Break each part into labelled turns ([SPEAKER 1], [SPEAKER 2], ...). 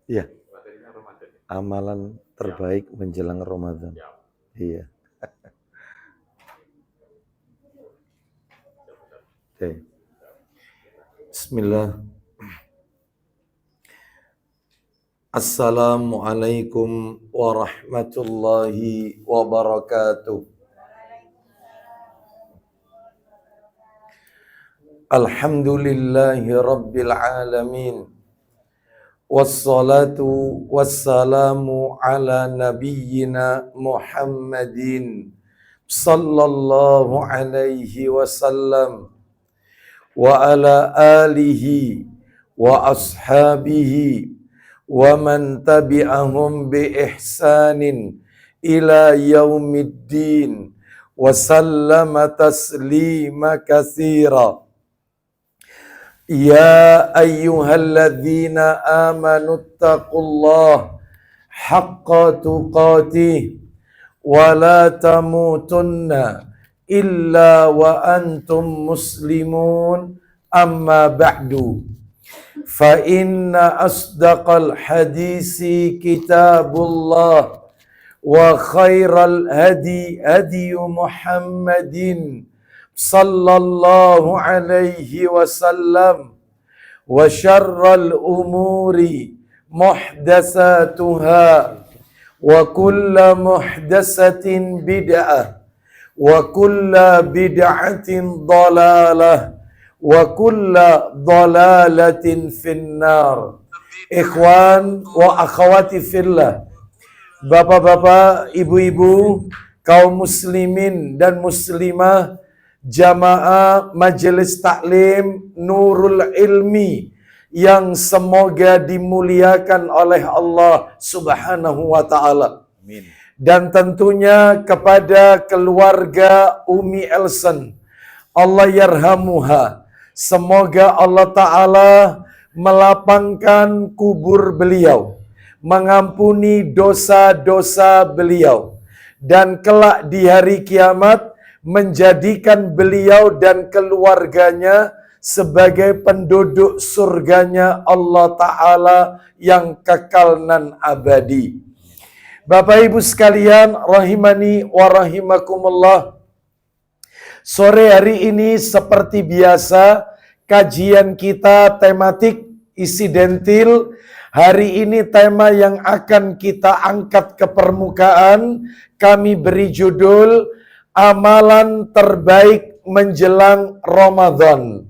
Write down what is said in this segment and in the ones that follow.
[SPEAKER 1] Iya. Amalan terbaik menjelang Ramadan. Iya. Oke. Bismillah. Assalamualaikum warahmatullahi wabarakatuh. Alhamdulillahi rabbil alamin. Wassalatu wassalamu ala nabiyyina Muhammadin sallallahu alaihi wasallam wa ala alihi wa ashabihi wa man tabi'ahum bi ihsanin ila yaumiddin wa sallama taslima katsira. Ya ayyuhalladzina amanu taqullaha haqqa tuqatih wa la tamutunna illa wa antum muslimun, amma ba'du. Fa inna asdaqal hadisi kitabullah wa khairal hadi hadi Muhammadin sallallahu alaihi wasallam wa syarral umuri muhdatsatuha wa kullu muhdatsatin bid'ah wa kullu bid'atin dhalalah wa kullu dhalalatin finnar. Ikhwan wa akhwati fillah, bapak-bapak, ibu-ibu, kaum muslimin dan muslimah, jamaah majelis taklim Nurul Ilmi yang semoga dimuliakan oleh Allah Subhanahu wa taala. Amin. Dan tentunya kepada keluarga Umi Elson, Allah yarhamuha, semoga Allah taala melapangkan kubur beliau, mengampuni dosa-dosa beliau, dan kelak di hari kiamat menjadikan beliau dan keluarganya sebagai penduduk surganya Allah Ta'ala yang kekal nan abadi. Bapak Ibu sekalian, rahimani wa rahimakumullah. Sore hari ini seperti biasa, kajian kita tematik insidentil. Hari ini tema yang akan kita angkat ke permukaan, kami beri judul Amalan terbaik menjelang Ramadan.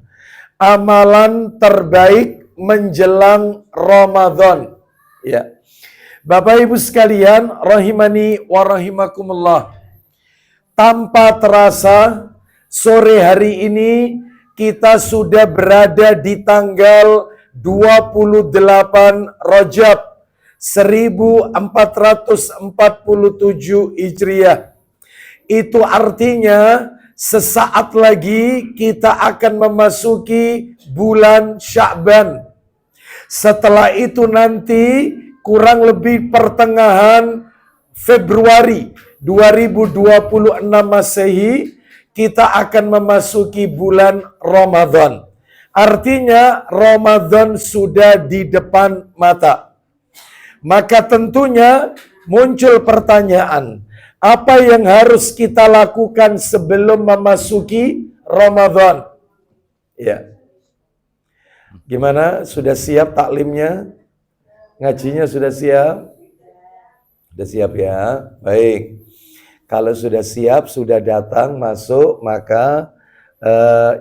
[SPEAKER 1] Amalan terbaik menjelang Ramadan. Ya. Bapak Ibu sekalian, rahimani wa rahimakumullah. Tanpa terasa, sore hari ini kita sudah berada di tanggal 28 Rajab 1447 Hijriah. Itu artinya sesaat lagi kita akan memasuki bulan Sya'ban. Setelah itu nanti kurang lebih pertengahan Februari 2026 Masehi kita akan memasuki bulan Ramadan. Artinya Ramadan sudah di depan mata. Maka tentunya muncul pertanyaan, apa yang harus kita lakukan sebelum memasuki Ramadan? Ya. Gimana? Sudah siap taklimnya? Ngajinya sudah siap? Sudah siap ya? Baik. Kalau sudah siap, sudah datang, masuk, maka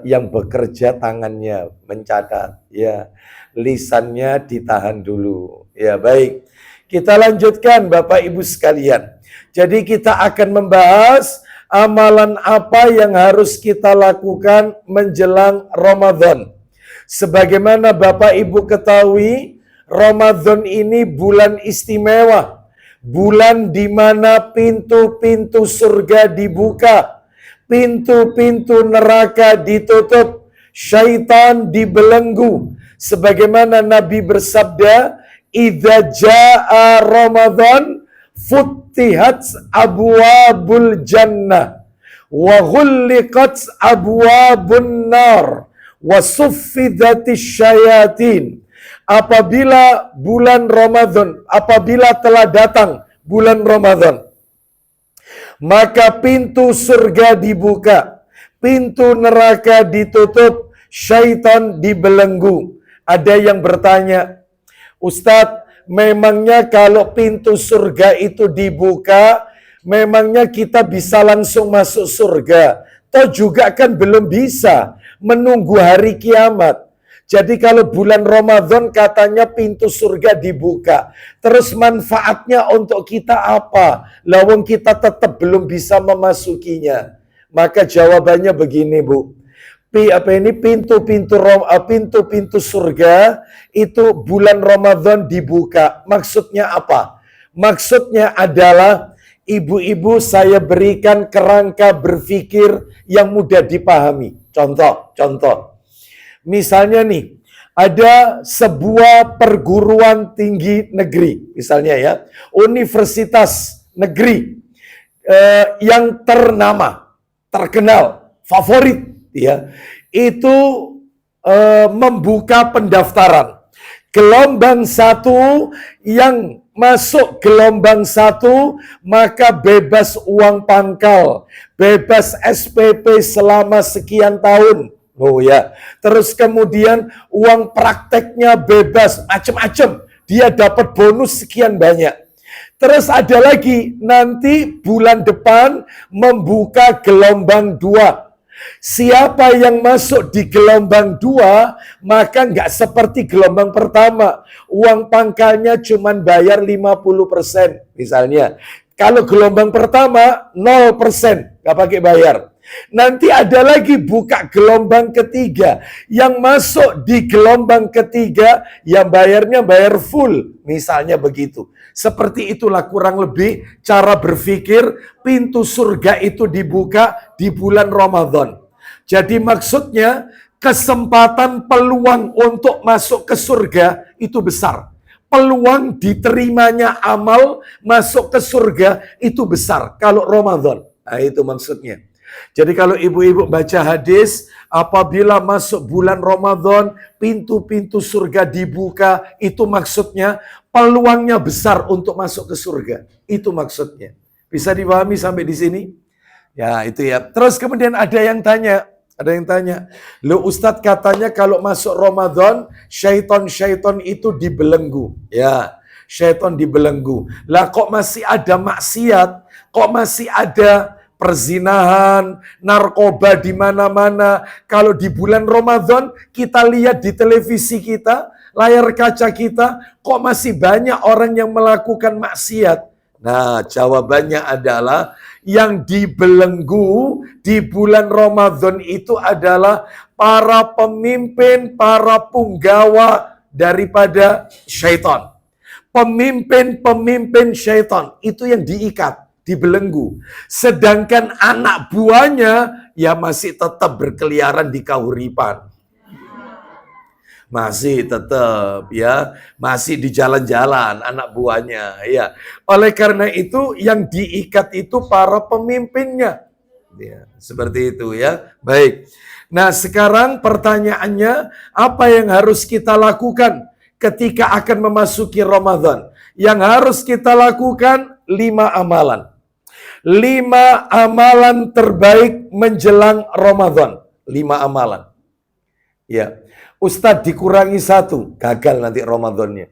[SPEAKER 1] yang bekerja tangannya mencatat. Ya. Lisannya ditahan dulu. Ya, baik. Kita lanjutkan Bapak Ibu sekalian. Jadi kita akan membahas amalan apa yang harus kita lakukan menjelang Ramadan. Sebagaimana Bapak Ibu ketahui, Ramadan ini bulan istimewa. Bulan di mana pintu-pintu surga dibuka, pintu-pintu neraka ditutup, syaitan dibelenggu. Sebagaimana Nabi bersabda, "Idza jaa Ramadan futtihat abwabul jannah wa ghulliqat abwabun nar wa suffidatis syayatin." apabila bulan Ramadan, apabila telah datang bulan Ramadan, maka pintu surga dibuka, pintu neraka ditutup, syaitan dibelenggu. Ada yang bertanya, Ustadz, memangnya kalau pintu surga itu dibuka, memangnya kita bisa langsung masuk surga? Toh juga kan belum bisa, menunggu hari kiamat. Jadi kalau bulan Ramadan katanya pintu surga dibuka. Terus manfaatnya untuk kita apa? Lawang kita tetap belum bisa memasukinya. Maka jawabannya begini, Bu. Pintu-pintu surga itu bulan Ramadan dibuka. Maksudnya apa? Maksudnya adalah ibu-ibu saya berikan kerangka berpikir yang mudah dipahami. Contoh. Misalnya nih, ada sebuah perguruan tinggi negeri, misalnya ya, universitas negeri yang terkenal, favorit, ya, itu membuka pendaftaran. Gelombang 1 yang masuk gelombang 1 maka bebas uang pangkal, bebas SPP selama sekian tahun. Oh ya, terus kemudian uang prakteknya bebas, macam-macam. Dia dapat bonus sekian banyak. Terus ada lagi, nanti bulan depan membuka gelombang 2. Siapa yang masuk di gelombang 2, maka nggak seperti gelombang pertama. Uang pangkalnya cuma bayar 50%, misalnya. Kalau gelombang pertama, 0%, nggak pakai bayar. Nanti ada lagi buka gelombang ketiga. Yang masuk di gelombang ketiga, yang bayarnya bayar full. Misalnya begitu. Seperti itulah kurang lebih cara berpikir pintu surga itu dibuka di bulan Ramadan. Jadi maksudnya kesempatan peluang untuk masuk ke surga itu besar. Peluang diterimanya amal masuk ke surga itu besar kalau Ramadan. Nah itu maksudnya. Jadi kalau ibu-ibu baca hadis, apabila masuk bulan Ramadan, pintu-pintu surga dibuka, itu maksudnya peluangnya besar untuk masuk ke surga. Itu maksudnya. Bisa dipahami sampai di sini? Ya, itu ya. Terus kemudian ada yang tanya, "Loh Ustadz katanya kalau masuk Ramadan, syaiton-syaiton itu dibelenggu." Ya, syaiton dibelenggu. Lah kok masih ada maksiat? Kok masih ada perzinahan, narkoba di mana-mana? Kalau di bulan Ramadan kita lihat di televisi kita, layar kaca kita, kok masih banyak orang yang melakukan maksiat? Nah, jawabannya adalah yang dibelenggu di bulan Ramadan itu adalah para pemimpin, para punggawa daripada syaitan. Pemimpin-pemimpin syaitan itu yang diikat, dibelenggu. Sedangkan anak buahnya ya masih tetap berkeliaran di kahuripan. Masih tetap ya, masih di jalan-jalan anak buahnya ya. Oleh karena itu yang diikat itu para pemimpinnya. Ya, seperti itu ya. Baik. Nah, sekarang pertanyaannya, apa yang harus kita lakukan ketika akan memasuki Ramadan? Yang harus kita lakukan 5 amalan. 5 amalan terbaik menjelang Ramadan. 5 amalan. Ya. Ustadz dikurangi 1, gagal nanti Ramadannya.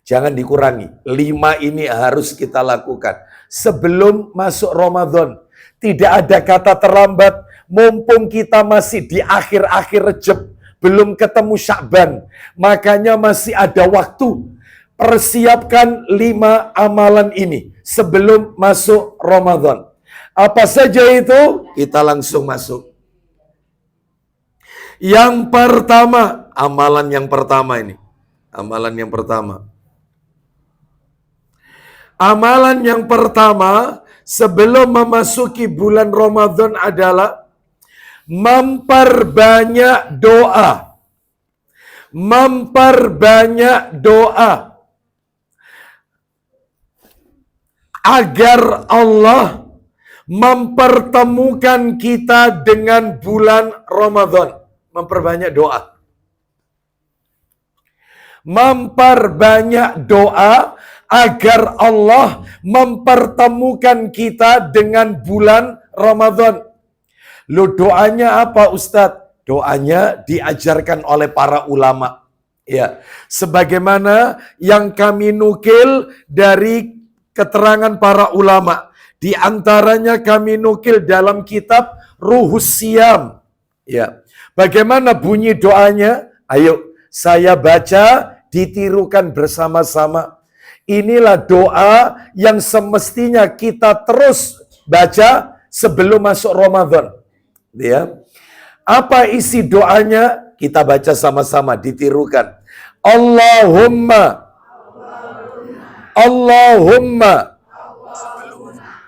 [SPEAKER 1] Jangan dikurangi. 5 ini harus kita lakukan sebelum masuk Ramadan. Tidak ada kata terlambat. Mumpung kita masih di akhir-akhir Rejab, belum ketemu Sya'ban, makanya masih ada waktu. Persiapkan 5 amalan ini sebelum masuk Ramadan. Apa saja itu? Kita langsung masuk. Yang pertama, amalan yang pertama ini. Amalan yang pertama. Amalan yang pertama sebelum memasuki bulan Ramadan adalah memperbanyak doa. Memperbanyak doa. Agar Allah mempertemukan kita dengan bulan Ramadan. Memperbanyak doa. memperbanyak doa agar Allah mempertemukan kita dengan bulan Ramadan. Loh, doanya apa Ustadz? Doanya diajarkan oleh para ulama. Ya, sebagaimana yang kami nukil dari keterangan para ulama. Di antaranya kami nukil dalam kitab Ruhus Siyam. Ya, bagaimana bunyi doanya? Ayo, saya baca, ditirukan bersama-sama. Inilah doa yang semestinya kita terus baca sebelum masuk Ramadan. Ya. Apa isi doanya? Kita baca sama-sama, ditirukan. Allahumma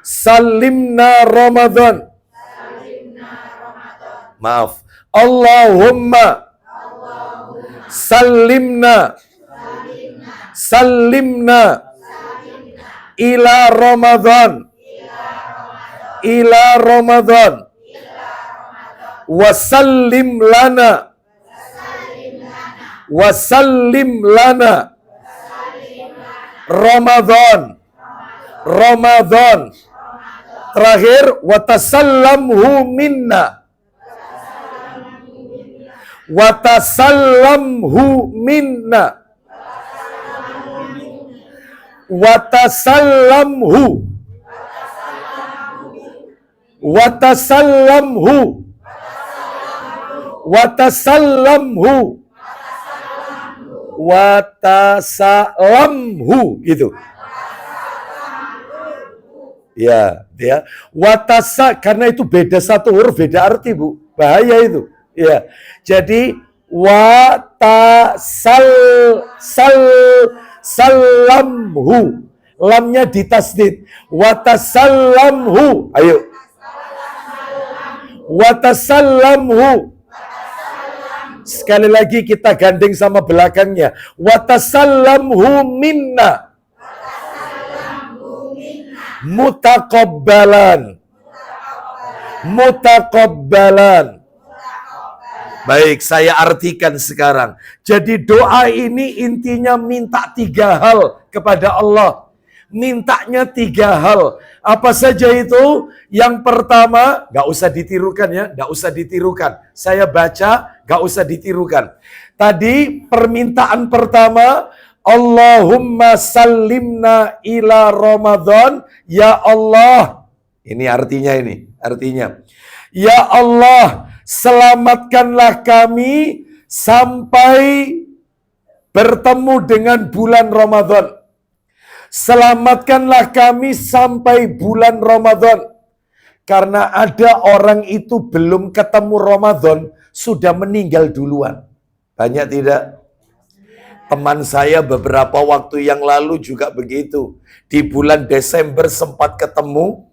[SPEAKER 1] salimna Ramadan. Maaf. Allahumma salimna ila Ramadan. Wasallim lana Ramadan. Terakhir, watasallamhu minna. Watasallamhu gitu. Ya, karena itu beda satu huruf, beda arti, Bu. Bahaya itu. Ya. Jadi sallamhu. Lamnya ditasdid. Watasallamhu. Ayo. Watasallamhu. Sekali lagi kita gandeng sama belakangnya. Watasallamhu minna. Mutaqabbalan. Baik, saya artikan sekarang. Jadi doa ini intinya minta 3 hal kepada Allah. Mintanya 3 hal. Apa saja itu? Yang pertama, gak usah ditirukan ya, gak usah ditirukan. Saya baca, gak usah ditirukan. Tadi permintaan pertama, Allahumma sallimna ila Ramadan. Ya Allah. Ini artinya Ya Allah, selamatkanlah kami sampai bertemu dengan bulan Ramadan. Selamatkanlah kami sampai bulan Ramadan. Karena ada orang itu belum ketemu Ramadan, sudah meninggal duluan. Banyak tidak? Teman saya beberapa waktu yang lalu juga begitu. Di bulan Desember sempat ketemu.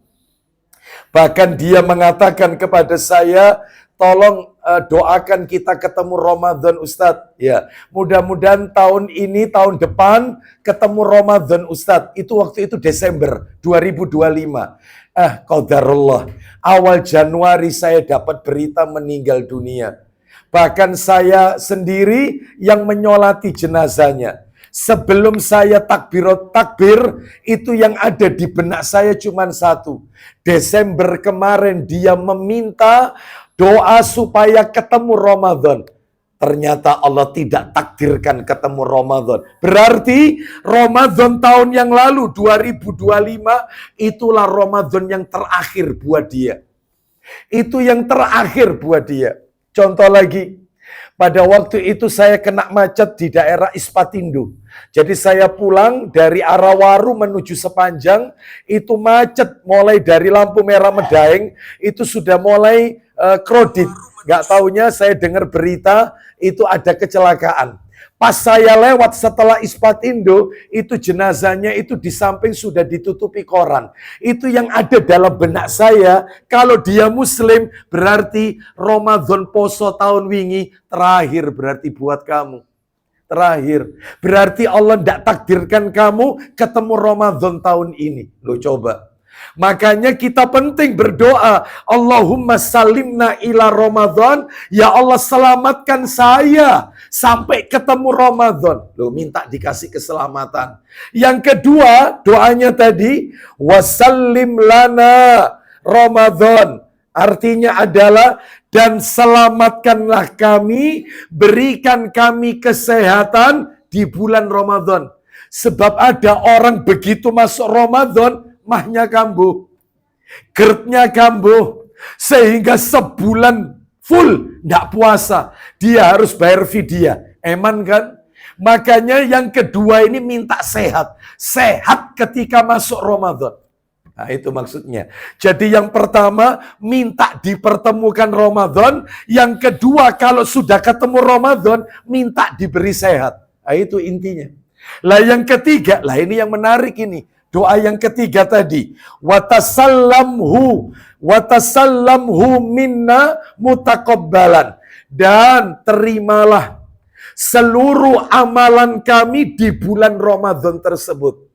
[SPEAKER 1] Bahkan dia mengatakan kepada saya, tolong doakan kita ketemu Ramadan Ustadz. Ya, mudah-mudahan tahun ini, tahun depan ketemu Ramadan Ustadz. Itu waktu itu Desember 2025. Qadarullah. Awal Januari saya dapat berita meninggal dunia. Bahkan saya sendiri yang menyolati jenazahnya. Sebelum saya takbir, itu yang ada di benak saya cuma satu. Desember kemarin dia meminta doa supaya ketemu Ramadan. Ternyata Allah tidak takdirkan ketemu Ramadan. Berarti Ramadan tahun yang lalu, 2025, itulah Ramadan yang terakhir buat dia. Itu yang terakhir buat dia. Contoh lagi, pada waktu itu saya kena macet di daerah Ispatindo. Jadi saya pulang dari arah Waru menuju Sepanjang, itu macet mulai dari lampu merah Medaeng, itu sudah mulai krodit. Gak taunya saya dengar berita, itu ada kecelakaan. Pas saya lewat setelah Ispatindo, itu jenazahnya itu di samping sudah ditutupi koran. Itu yang ada dalam benak saya, kalau dia muslim berarti Ramadan poso tahun wingi terakhir berarti buat kamu. Terakhir. Berarti Allah tidak takdirkan kamu ketemu Ramadan tahun ini. Loh coba. Makanya kita penting berdoa, Allahumma salimna ila Ramadan, ya Allah selamatkan saya sampai ketemu Ramadan. Loh, minta dikasih keselamatan. Yang kedua, doanya tadi, wasallim lana Ramadan. Artinya adalah, dan selamatkanlah kami, berikan kami kesehatan di bulan Ramadan. Sebab ada orang begitu masuk Ramadan, mahnya kambuh, GERD-nya kambuh, sehingga sebulan full nggak puasa. Dia harus bayar fidyah. Eman kan? Makanya yang kedua ini minta sehat. Sehat ketika masuk Ramadan. Nah, itu maksudnya. Jadi yang pertama, minta dipertemukan Ramadan. Yang kedua, kalau sudah ketemu Ramadan, minta diberi sehat. Nah, itu intinya. Lah yang ketiga, lah ini yang menarik ini. Doa yang ketiga tadi. Watasallamhu minna mutakabbalan. Dan terimalah seluruh amalan kami di bulan Ramadan tersebut.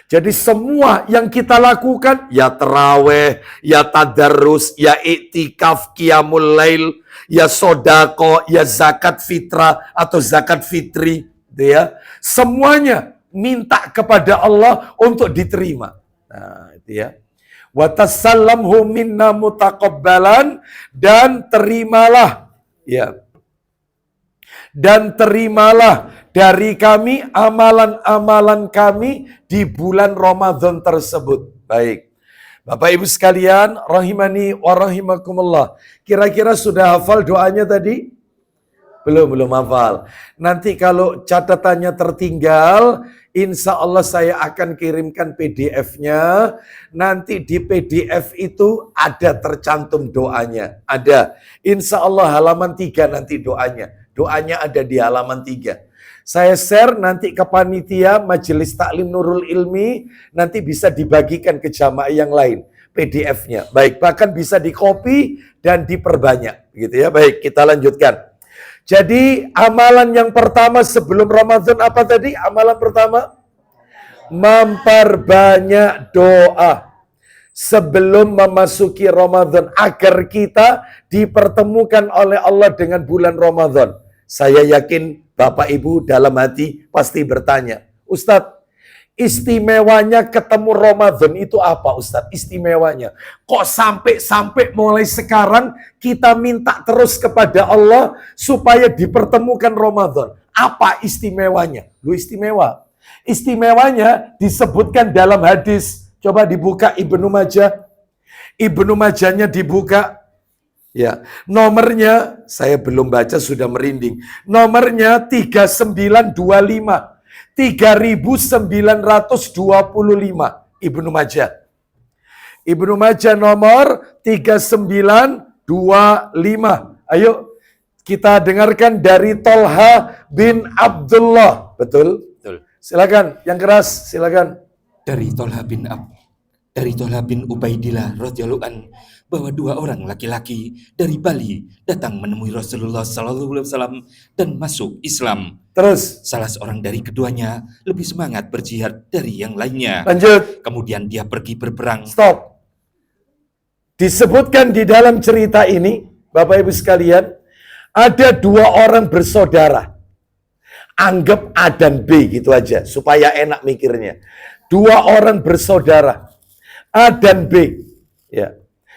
[SPEAKER 1] Jadi semua yang kita lakukan, ya terawih, ya tadarrus, ya iktikaf, qiyamul lail, ya sodako, ya zakat fitrah atau zakat fitri, ya, semuanya minta kepada Allah untuk diterima. Nah, itu ya. Watasallamhu minna mutakabbalan, dan terimalah, ya. Dan terimalah dari kami amalan-amalan kami di bulan Ramadan tersebut. Baik. Bapak Ibu sekalian, rahimani wa rahimakumullah. Kira-kira sudah hafal doanya tadi? Belum hafal. Nanti kalau catatannya tertinggal, insya Allah saya akan kirimkan PDF-nya. Nanti di PDF itu ada tercantum doanya. Ada. Insya Allah halaman 3 nanti doanya. Doanya ada di halaman 3. Saya share nanti ke panitia Majelis Taklim Nurul Ilmi, nanti bisa dibagikan ke jamaah yang lain PDF-nya. Baik, bahkan bisa di-copy dan diperbanyak, gitu ya. Baik, kita lanjutkan. Jadi amalan yang pertama sebelum Ramadan apa tadi? Amalan pertama, memperbanyak doa sebelum memasuki Ramadan agar kita dipertemukan oleh Allah dengan bulan Ramadan. Saya yakin Bapak Ibu dalam hati pasti bertanya, Ustadz, istimewanya ketemu Ramadan itu apa Ustadz? Istimewanya. Kok sampai mulai sekarang kita minta terus kepada Allah supaya dipertemukan Ramadan. Apa istimewanya? Lu istimewa. Istimewanya disebutkan dalam hadis. Coba dibuka Ibnu Majah. Ibnu Majahnya dibuka. Ya, nomornya saya belum baca sudah merinding. Nomornya 3925. 3925 Ibnu Majah. Ibnu Majah nomor 3925. Ayo kita dengarkan dari Tolha bin Abdullah. Betul? Betul. Silakan, yang keras, silakan.
[SPEAKER 2] Dari Tolha bin Ubaidillah radhiyallahu an, bahwa 2 orang laki-laki dari Bali datang menemui Rasulullah sallallahu alaihi wasallam dan masuk Islam.
[SPEAKER 1] Terus
[SPEAKER 2] Salah seorang dari keduanya lebih semangat berjihad dari yang lainnya.
[SPEAKER 1] lanjut.
[SPEAKER 2] Kemudian dia pergi berperang.
[SPEAKER 1] Stop. Disebutkan di dalam cerita ini, Bapak Ibu sekalian, ada 2 orang bersaudara. Anggap A dan B gitu aja, supaya enak mikirnya. 2 orang bersaudara, A dan B. Ya.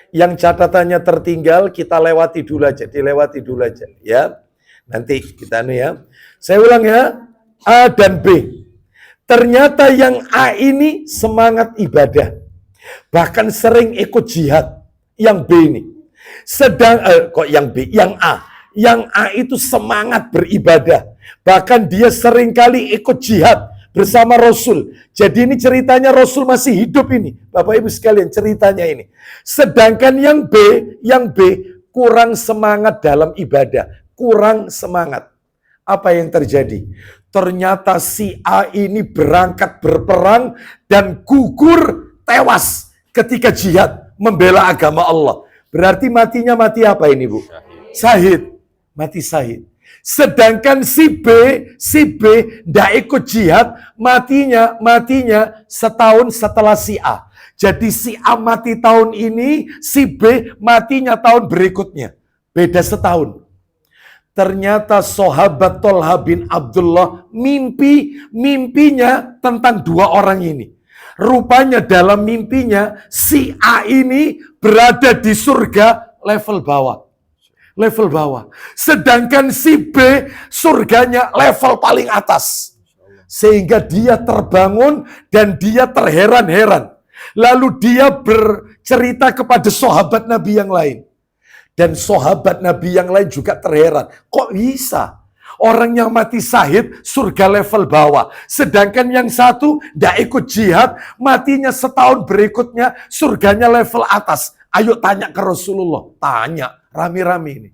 [SPEAKER 1] Yang catatannya tertinggal, kita lewati dulu aja, dilewati dulu aja. Ya, nanti kita ya. Saya ulang ya, A dan B. Ternyata yang A ini semangat ibadah. Bahkan sering ikut jihad. Yang B ini. Yang A. Yang A itu semangat beribadah. Bahkan dia sering kali ikut jihad bersama Rasul. Jadi ini ceritanya Rasul masih hidup ini. Bapak Ibu sekalian, ceritanya ini. Sedangkan yang B kurang semangat dalam ibadah. Kurang semangat. Apa yang terjadi? Ternyata si A ini berangkat berperang dan gugur, tewas ketika jihad membela agama Allah. Berarti matinya mati apa ini, Bu? Syahid. Mati syahid. Sedangkan si B tidak ikut jihad, matinya setahun setelah si A. Jadi si A mati tahun ini, si B matinya tahun berikutnya. Beda setahun. Ternyata sahabat Tolha bin Abdullah mimpinya tentang dua orang ini. Rupanya dalam mimpinya si A ini berada di surga level bawah. Level bawah. Sedangkan si B surganya level paling atas. Sehingga dia terbangun dan dia terheran-heran. Lalu dia bercerita kepada sahabat Nabi yang lain. Dan sahabat Nabi yang lain juga terheran. Kok bisa? Orang yang mati syahid surga level bawah. Sedangkan yang satu tidak ikut jihad, matinya setahun berikutnya surganya level atas. Ayo tanya ke Rasulullah. Tanya. Rame-rame ini.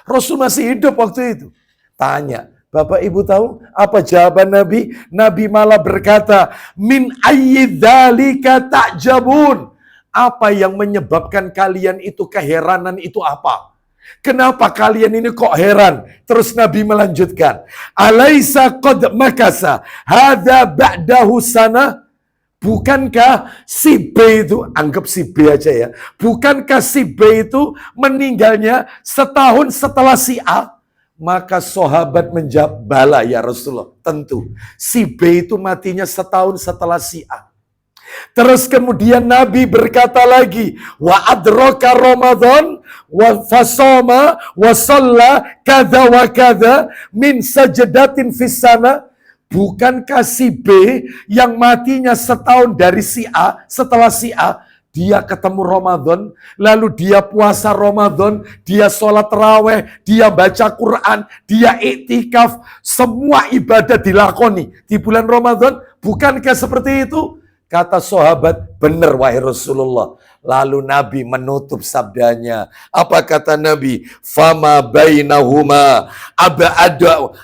[SPEAKER 1] Rasul masih hidup waktu itu. Tanya. Bapak Ibu tahu apa jawaban Nabi? Nabi malah berkata, min ayyidzalika ta'jabun. Apa yang menyebabkan kalian itu keheranan itu apa? Kenapa kalian ini kok heran? Terus Nabi melanjutkan, alaisa qad makasa hadza ba'dahu sana? Bukankah si B itu, anggap si B aja ya, bukankah si B itu meninggalnya setahun setelah si A? Maka sahabat menjawab, bala ya Rasulullah, tentu. Si B itu matinya setahun setelah si A. Terus kemudian Nabi berkata lagi, wa adraka Ramadan wa fasoma wa shalla kadza wa kadza min sajdatin fis sana. Bukankah si B yang matinya setahun dari si A, setelah si A, dia ketemu Ramadan, lalu dia puasa Ramadan, dia sholat taraweh, dia baca Quran, dia iktikaf, semua ibadah dilakoni di bulan Ramadan. Bukankah seperti itu? Kata sahabat, benar wahai Rasulullah. Lalu Nabi menutup sabdanya. Apa kata Nabi? Fama bainahuma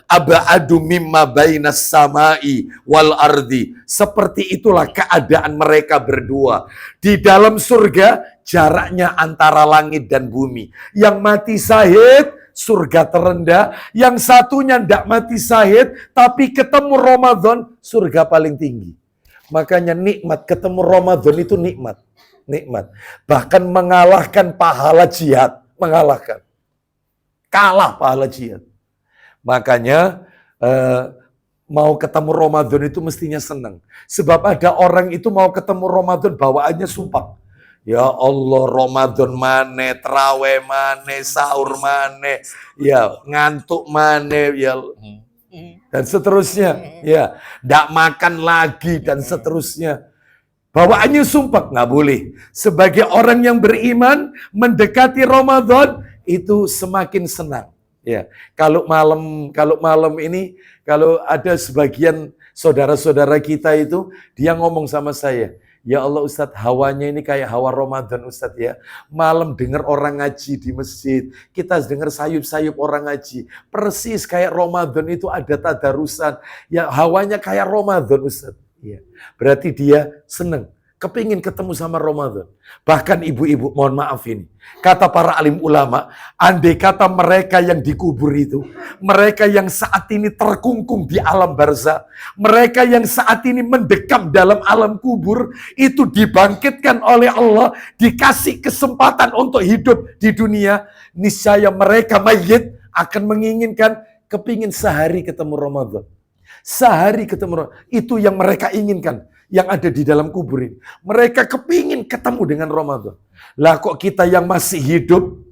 [SPEAKER 1] aba'adu mimma bainas samai wal ardi. Seperti itulah keadaan mereka berdua. Di dalam surga, jaraknya antara langit dan bumi. Yang mati syahid, surga terendah. Yang satunya tidak mati syahid, tapi ketemu Ramadan, surga paling tinggi. Makanya nikmat ketemu Ramadan itu nikmat. Nikmat. Bahkan mengalahkan pahala jihad. Mengalahkan. Kalah pahala jihad. Makanya mau ketemu Ramadan itu mestinya senang. Sebab ada orang itu mau ketemu Ramadan bawaannya sumpah. Ya Allah, Ramadan mana, terawih mana, sahur mana, ya ngantuk mana, ya dan seterusnya, ya, tidak makan lagi dan seterusnya. Bawaannya sumpah, nggak boleh. Sebagai orang yang beriman mendekati Ramadan itu semakin senang. Ya, kalau malam ini, kalau ada sebagian saudara-saudara kita itu dia ngomong sama saya, ya Allah Ustadz, hawanya ini kayak hawa Ramadan Ustadz ya. Malam dengar orang ngaji di masjid, kita dengar sayup-sayup orang ngaji. Persis kayak Ramadan itu ada tadarusan. Ya hawanya kayak Ramadan Ustadz. Ya. Berarti dia senang, kepingin ketemu sama Ramadan. Bahkan ibu-ibu, mohon maaf ini. Kata para alim ulama, andai kata mereka yang dikubur itu, mereka yang saat ini terkungkung di alam barzah, mereka yang saat ini mendekam dalam alam kubur, itu dibangkitkan oleh Allah, dikasih kesempatan untuk hidup di dunia, niscaya mereka mayit akan menginginkan, kepingin sehari ketemu Ramadan. Sehari ketemu, itu yang mereka inginkan, yang ada di dalam kubur ini. Mereka kepingin ketemu dengan Ramadan. Lah kok kita yang masih hidup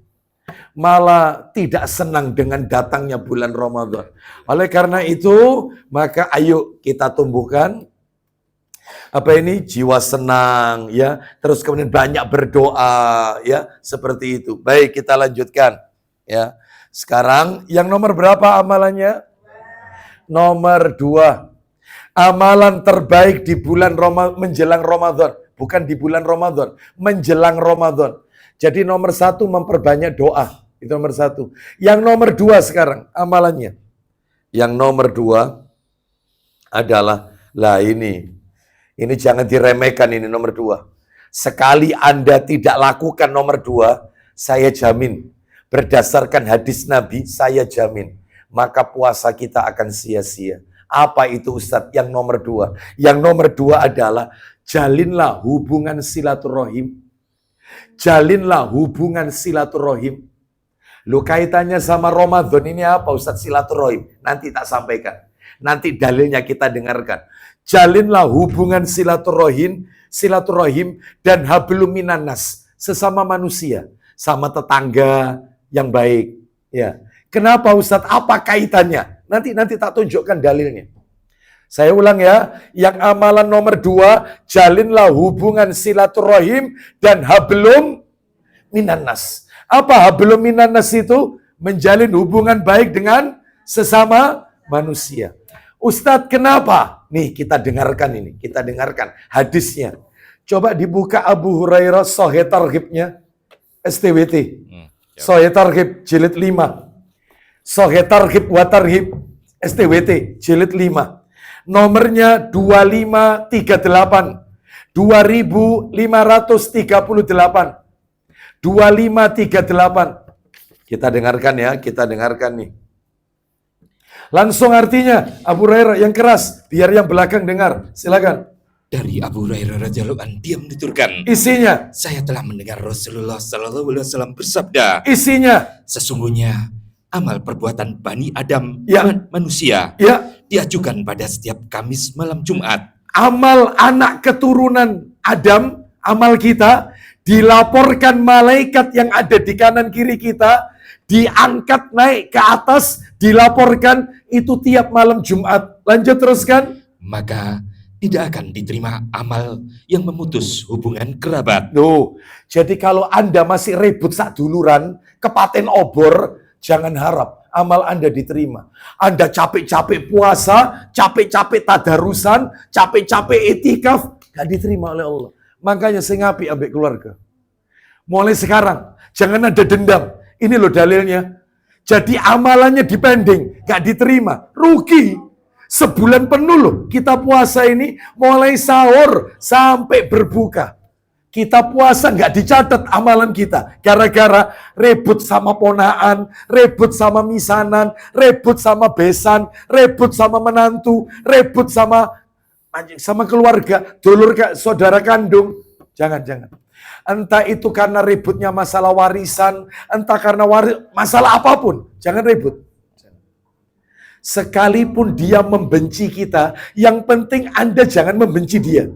[SPEAKER 1] malah tidak senang dengan datangnya bulan Ramadan. Oleh karena itu, maka ayo kita tumbuhkan jiwa senang ya, terus kemudian banyak berdoa ya, seperti itu. Baik, kita lanjutkan ya. Sekarang yang nomor berapa amalannya? Nomor 2. Amalan terbaik di bulan Ramadan, menjelang Ramadan. Bukan di bulan Ramadan, menjelang Ramadan. Jadi nomor 1 memperbanyak doa. Itu nomor 1. Yang nomor 2 sekarang amalannya. Yang nomor 2 adalah, ini jangan diremehkan, ini nomor 2. Sekali Anda tidak lakukan nomor 2, saya jamin, berdasarkan hadis Nabi, saya jamin, maka puasa kita akan sia-sia. Apa itu Ustadz? Yang nomor 2. Yang nomor 2 adalah jalinlah hubungan silaturahim. Jalinlah hubungan silaturahim. Lu kaitannya sama Ramadan ini apa Ustadz silaturahim? Nanti tak sampaikan. Nanti dalilnya kita dengarkan. Jalinlah hubungan silaturahim dan hablum minannas, sesama manusia, sama tetangga yang baik. Ya. Kenapa Ustadz? Apa kaitannya? Nanti tak tunjukkan dalilnya. Saya ulang ya, yang amalan nomor 2, jalinlah hubungan silaturahim dan hablum minannas. Apa hablum minannas itu? Menjalin hubungan baik dengan sesama manusia. Ustadz kenapa? Nih kita dengarkan ini, kita dengarkan hadisnya. Coba dibuka Abu Hurairah Sahih Targhibnya, STWT. Sahih Targhib jilid 5. Sahih Targhib wa Tarhib, STWT jilid 5. Nomornya 2538. 2538. 2538. Kita dengarkan ya, kita dengarkan nih. Langsung artinya Abu Hurairah yang keras, biar yang belakang dengar. Silakan.
[SPEAKER 2] Dari Abu Hurairah radhiyallahu anhu dia menuturkan,
[SPEAKER 1] Isinya,
[SPEAKER 2] saya telah mendengar Rasulullah sallallahu alaihi wasallam bersabda,
[SPEAKER 1] isinya,
[SPEAKER 2] sesungguhnya amal perbuatan Bani Adam,
[SPEAKER 1] Ya.
[SPEAKER 2] manusia,
[SPEAKER 1] ya,
[SPEAKER 2] diajukan pada setiap Kamis malam Jumat.
[SPEAKER 1] amal anak keturunan Adam, amal kita dilaporkan malaikat yang ada di kanan kiri kita, diangkat naik ke atas, dilaporkan itu tiap malam Jumat. Lanjut teruskan.
[SPEAKER 2] Maka tidak akan diterima amal yang memutus hubungan kerabat.
[SPEAKER 1] Loh, jadi kalau Anda masih ribut sak duluran, kepaten obor, jangan harap amal Anda diterima. Anda capek-capek puasa, capek-capek tadarusan, capek-capek etikaf, gak diterima oleh Allah. Makanya saya ngapi ambek keluarga. Mulai sekarang, jangan ada dendam. Ini loh dalilnya. Jadi amalannya dipending, gak diterima. Rugi. Sebulan penuh loh kita puasa ini, mulai sahur sampai berbuka. Kita puasa nggak dicatat amalan kita. Gara-gara ribut sama ponaan, ribut sama misanan, ribut sama besan, ribut sama menantu, ribut sama keluarga, dulur saudara kandung. Jangan. Entah itu karena ributnya masalah warisan, entah karena masalah apapun. Jangan ribut. Sekalipun dia membenci kita, yang penting Anda jangan membenci dia.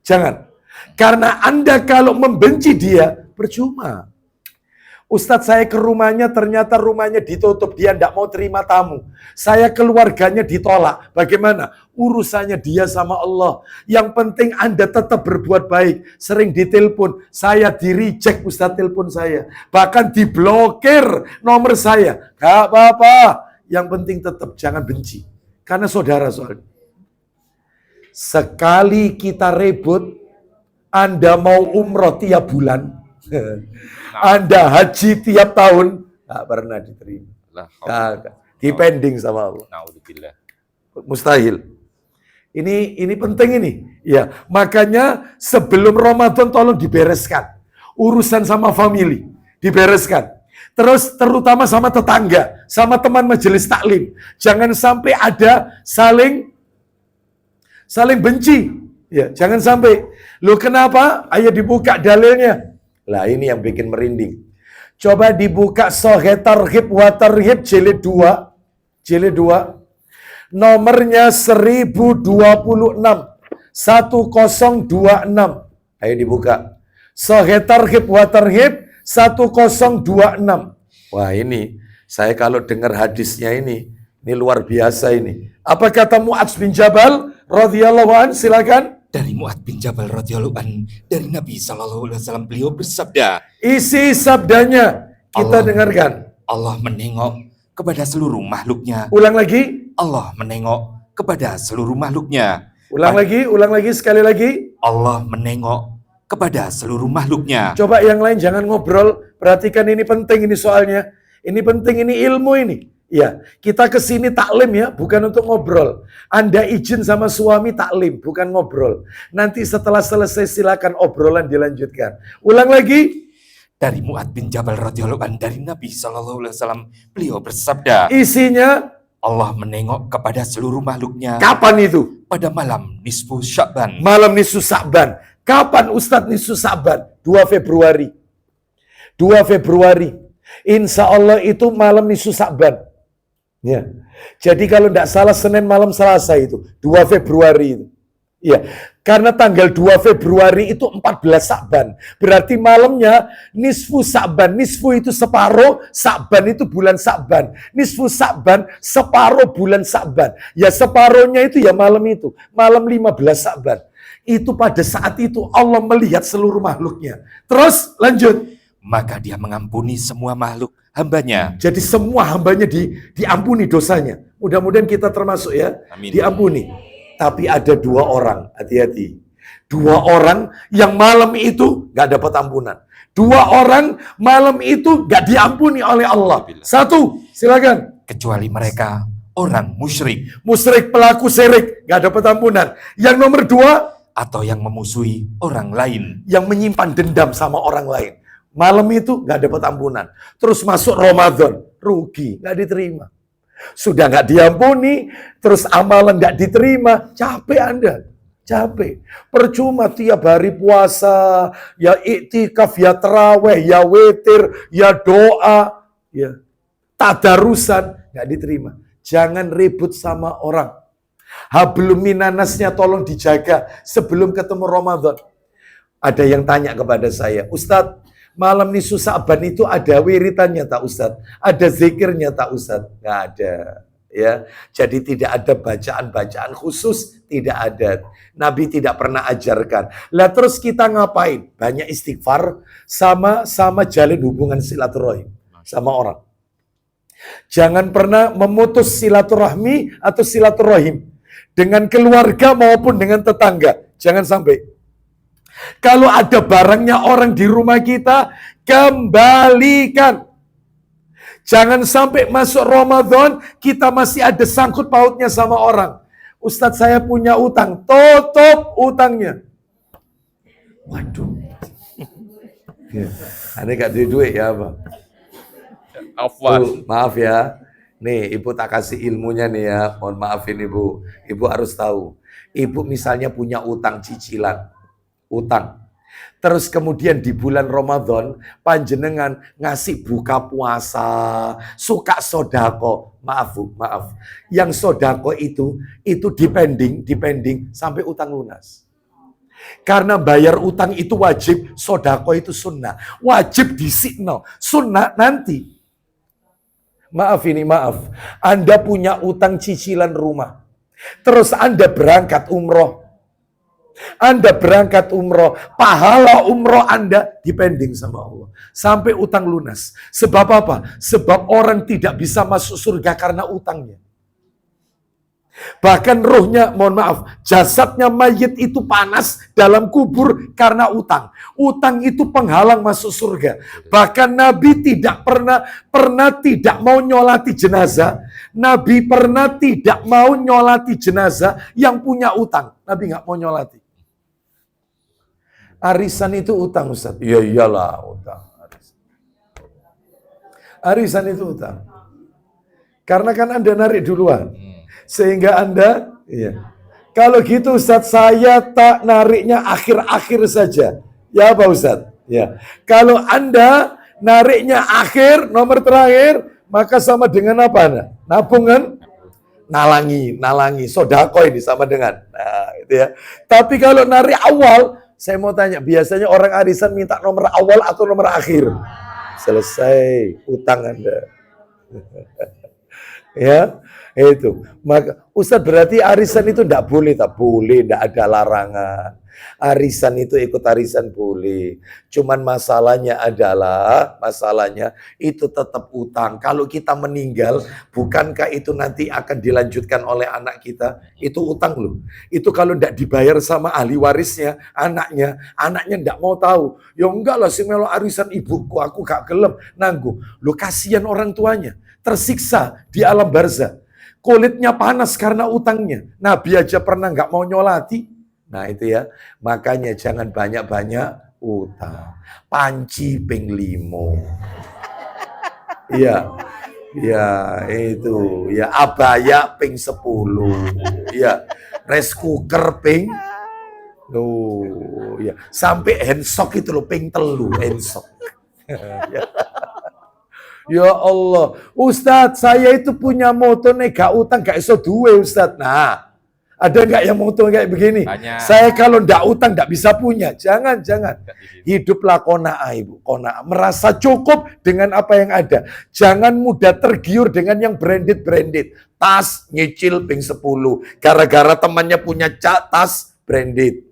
[SPEAKER 1] Jangan. Karena Anda kalau membenci dia, percuma. Ustadz saya ke rumahnya, ternyata rumahnya ditutup. Dia tidak mau terima tamu. Saya keluarganya ditolak. Bagaimana? Urusannya dia sama Allah. Yang penting Anda tetap berbuat baik. Sering ditelepon. Saya di-reject Ustadz telepon saya. Bahkan diblokir nomor saya. Gak apa-apa. Yang penting tetap jangan benci. Karena saudara soalnya. Sekali kita ribut, Anda mau umroh tiap bulan, Anda haji tiap tahun, tak pernah diterima. Dipending sama Allah. Mustahil. Ini penting ini. Ya, makanya sebelum Ramadan tolong dibereskan. Urusan sama family dibereskan. Terus terutama sama tetangga, sama teman majelis taklim. Jangan sampai ada saling benci. Ya, jangan sampai. Loh kenapa? Ayo dibuka dalilnya. Lah ini yang bikin merinding. Coba dibuka Sahih Targhib wa Tarhib jilid 2. Jilid 2. Nomornya 1026. 1026. Ayo dibuka. Sahih Targhib wa Tarhib 1026. Wah ini, saya kalau dengar hadisnya ini luar biasa ini. Apa kata Mu'adz bin Jabal radhiyallahu anhu? Silakan.
[SPEAKER 2] Dari Mu'adz bin Jabal radhiyallahu anhu, dari Nabi sallallahu alaihi wasallam, beliau bersabda.
[SPEAKER 1] Isi sabdanya kita dengarkan.
[SPEAKER 2] Allah menengok kepada seluruh makhluknya.
[SPEAKER 1] Ulang lagi.
[SPEAKER 2] Allah menengok kepada seluruh makhluknya.
[SPEAKER 1] Ulang lagi, sekali lagi.
[SPEAKER 2] Allah menengok kepada seluruh makhluknya.
[SPEAKER 1] Coba yang lain jangan ngobrol. Perhatikan ini penting ini soalnya. Ini penting, ini ilmu ini. Ya, kita kesini taklim ya, bukan untuk ngobrol. Anda izin sama suami taklim, bukan ngobrol. Nanti setelah selesai silakan obrolan dilanjutkan. Ulang lagi.
[SPEAKER 2] Dari Mu'adz bin Jabal radhiyallahu anhu, dari Nabi sallallahu alaihi wasallam, beliau bersabda.
[SPEAKER 1] Isinya
[SPEAKER 2] Allah menengok kepada seluruh makhluknya
[SPEAKER 1] Kapan itu?
[SPEAKER 2] pada malam nisfu Sya'ban.
[SPEAKER 1] Malam nisfu Sa'ban. Kapan Ustadz nisfu Sa'ban? 2 Februari. 2 Februari. Insya Allah itu malam nisfu Sa'ban. Ya. Jadi kalau tidak salah Senin malam Selasa itu. 2 Februari itu. Ya, karena tanggal 2 Februari itu 14 Sa'ban. Berarti malamnya nisfu Sa'ban. Nisfu itu separuh, Sa'ban itu bulan Sa'ban. Nisfu Sa'ban, separuh bulan Sa'ban. Ya separuhnya itu ya malam itu. Malam 15 Sa'ban. Itu pada saat itu Allah melihat seluruh makhluknya. Terus lanjut.
[SPEAKER 2] Maka dia mengampuni semua makhluk hambanya.
[SPEAKER 1] Jadi semua hambanya diampuni dosanya. Mudah-mudahan kita termasuk ya.
[SPEAKER 2] Amin.
[SPEAKER 1] Diampuni. Tapi ada 2 orang, hati-hati. 2 orang yang malam itu gak dapat ampunan. 2 orang malam itu gak diampuni oleh Allah. 1, silakan.
[SPEAKER 2] Kecuali mereka orang musyrik.
[SPEAKER 1] Musyrik pelaku syirik gak dapat ampunan. Yang nomor 2,
[SPEAKER 2] atau yang memusuhi orang lain.
[SPEAKER 1] yang menyimpan dendam sama orang lain. Malam itu gak dapat ampunan. Terus masuk Ramadan, rugi, gak diterima. Sudah nggak diampuni, terus amalan nggak diterima, capek Anda, capek. Percuma tiap hari puasa, ya iktikaf, ya terawih, ya witir, ya doa, ya tadarusan, nggak diterima. Jangan ribut sama orang. Hablum minanasnya tolong dijaga sebelum ketemu Ramadan. Ada yang tanya kepada saya, Ustadz, malam nisfu Sa'ban itu ada wiritannya tak Ustadz? Ada zikirnya tak Ustadz? Nggak ada. Ya, jadi tidak ada bacaan-bacaan khusus, tidak ada. Nabi tidak pernah ajarkan. Lah terus kita ngapain? Banyak istighfar sama jalin hubungan silaturahim sama orang. Jangan pernah memutus silaturahmi atau silaturahim dengan keluarga maupun dengan tetangga. Jangan sampai. Kalau ada barangnya orang di rumah kita, kembalikan. Jangan sampai masuk Ramadan, kita masih ada sangkut pautnya sama orang. Ustadz saya punya utang, tutup utangnya. Waduh. Ane gak duit ya apa? Bu, maaf ya. Nih, Ibu tak kasih ilmunya nih ya. Mohon maafin Ibu. Ibu harus tahu. Ibu misalnya punya utang cicilan. Utang. Terus kemudian di bulan Ramadan, panjenengan ngasih buka puasa, suka sodako. Maaf Bu, maaf. Yang sodako itu dipending sampai utang lunas. Karena bayar utang itu wajib, sodako itu sunnah. Wajib disikno, sunnah nanti. Maaf ini, maaf. Anda punya utang cicilan rumah. Terus Anda berangkat umroh. Anda berangkat umroh, pahala umroh Anda dipending sama Allah. Sampai utang lunas. Sebab apa? Sebab orang tidak bisa masuk surga karena utangnya. Bahkan rohnya, mohon maaf, jasadnya mayit itu panas dalam kubur karena utang. Utang itu penghalang masuk surga. Bahkan Nabi tidak pernah tidak mau nyolati jenazah. Nabi pernah tidak mau nyolati jenazah yang punya utang. Nabi nggak mau nyolati. Arisan itu utang, Ustaz. Ya iyalah, utang. Arisan itu utang. Karena kan Anda narik duluan. Sehingga Anda, iya. Kalau gitu Ustaz, saya tak nariknya akhir-akhir saja. Ya apa Ustaz? Ya. Kalau Anda nariknya akhir, nomor terakhir, maka sama dengan apa Anda? Nabung kan? Nalangi. Sodako ini sama dengan. Nah, itu ya. Tapi kalau narik awal, saya mau tanya, biasanya orang arisan minta nomor awal atau nomor akhir? Selesai utang Anda. Ya, itu. Maka Ustadz berarti arisan itu enggak boleh, tak boleh, enggak ada larangan. Arisan itu ikut arisan boleh. Cuman masalahnya itu tetap utang. Kalau kita meninggal, bukankah itu nanti akan dilanjutkan oleh anak kita? Itu utang loh. Itu kalau enggak dibayar sama ahli warisnya, anaknya enggak mau tahu. Ya enggak lah, sing melo arisan ibuku, aku gak gelem nanggung. Lo kasihan orang tuanya, tersiksa di alam barzah. Kulitnya panas karena utangnya. Nabi aja pernah nggak mau nyolati. Nah itu ya. Makanya jangan banyak-banyak utang. Panci ping 5. Iya. Ya, itu. Ya, abaya ping 10. Ya, rice cooker ping. Oh, ya. Sampai handsok itu loh, ping 3 handsok. Ya Allah, Ustadz, saya itu punya moto nih, gak utang gak iso duwe Ustadz. Nah, ada nggak yang moto kayak begini?
[SPEAKER 2] Banyak.
[SPEAKER 1] Saya kalau ndak utang ndak bisa punya. Jangan. Hiduplah kona'ah ibu, kona'ah. Merasa cukup dengan apa yang ada. Jangan mudah tergiur dengan yang branded. Tas nyicil ping 10. Gara-gara temannya punya tas branded.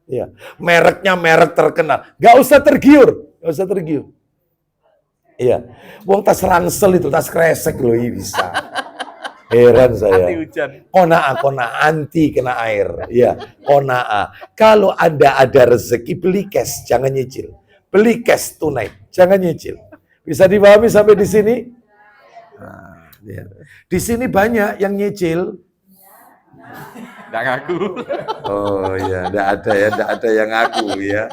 [SPEAKER 1] Ya. Mereknya merek terkenal. Nggak usah tergiur. Iya. Wong tas ransel itu, tas kresek loh, bisa. Heran saya.
[SPEAKER 2] Anti hujan.
[SPEAKER 1] Kona'ah, anti kena air. Ya, kona'ah. Kalau Anda ada rezeki, beli cash, jangan nyicil. Beli cash tunai, jangan nyicil. Bisa dipahami sampai di sini? Nah, ya. Di sini banyak yang nyicil.
[SPEAKER 2] Nggak ngaku.
[SPEAKER 1] Oh ya, enggak ada yang ngaku ya.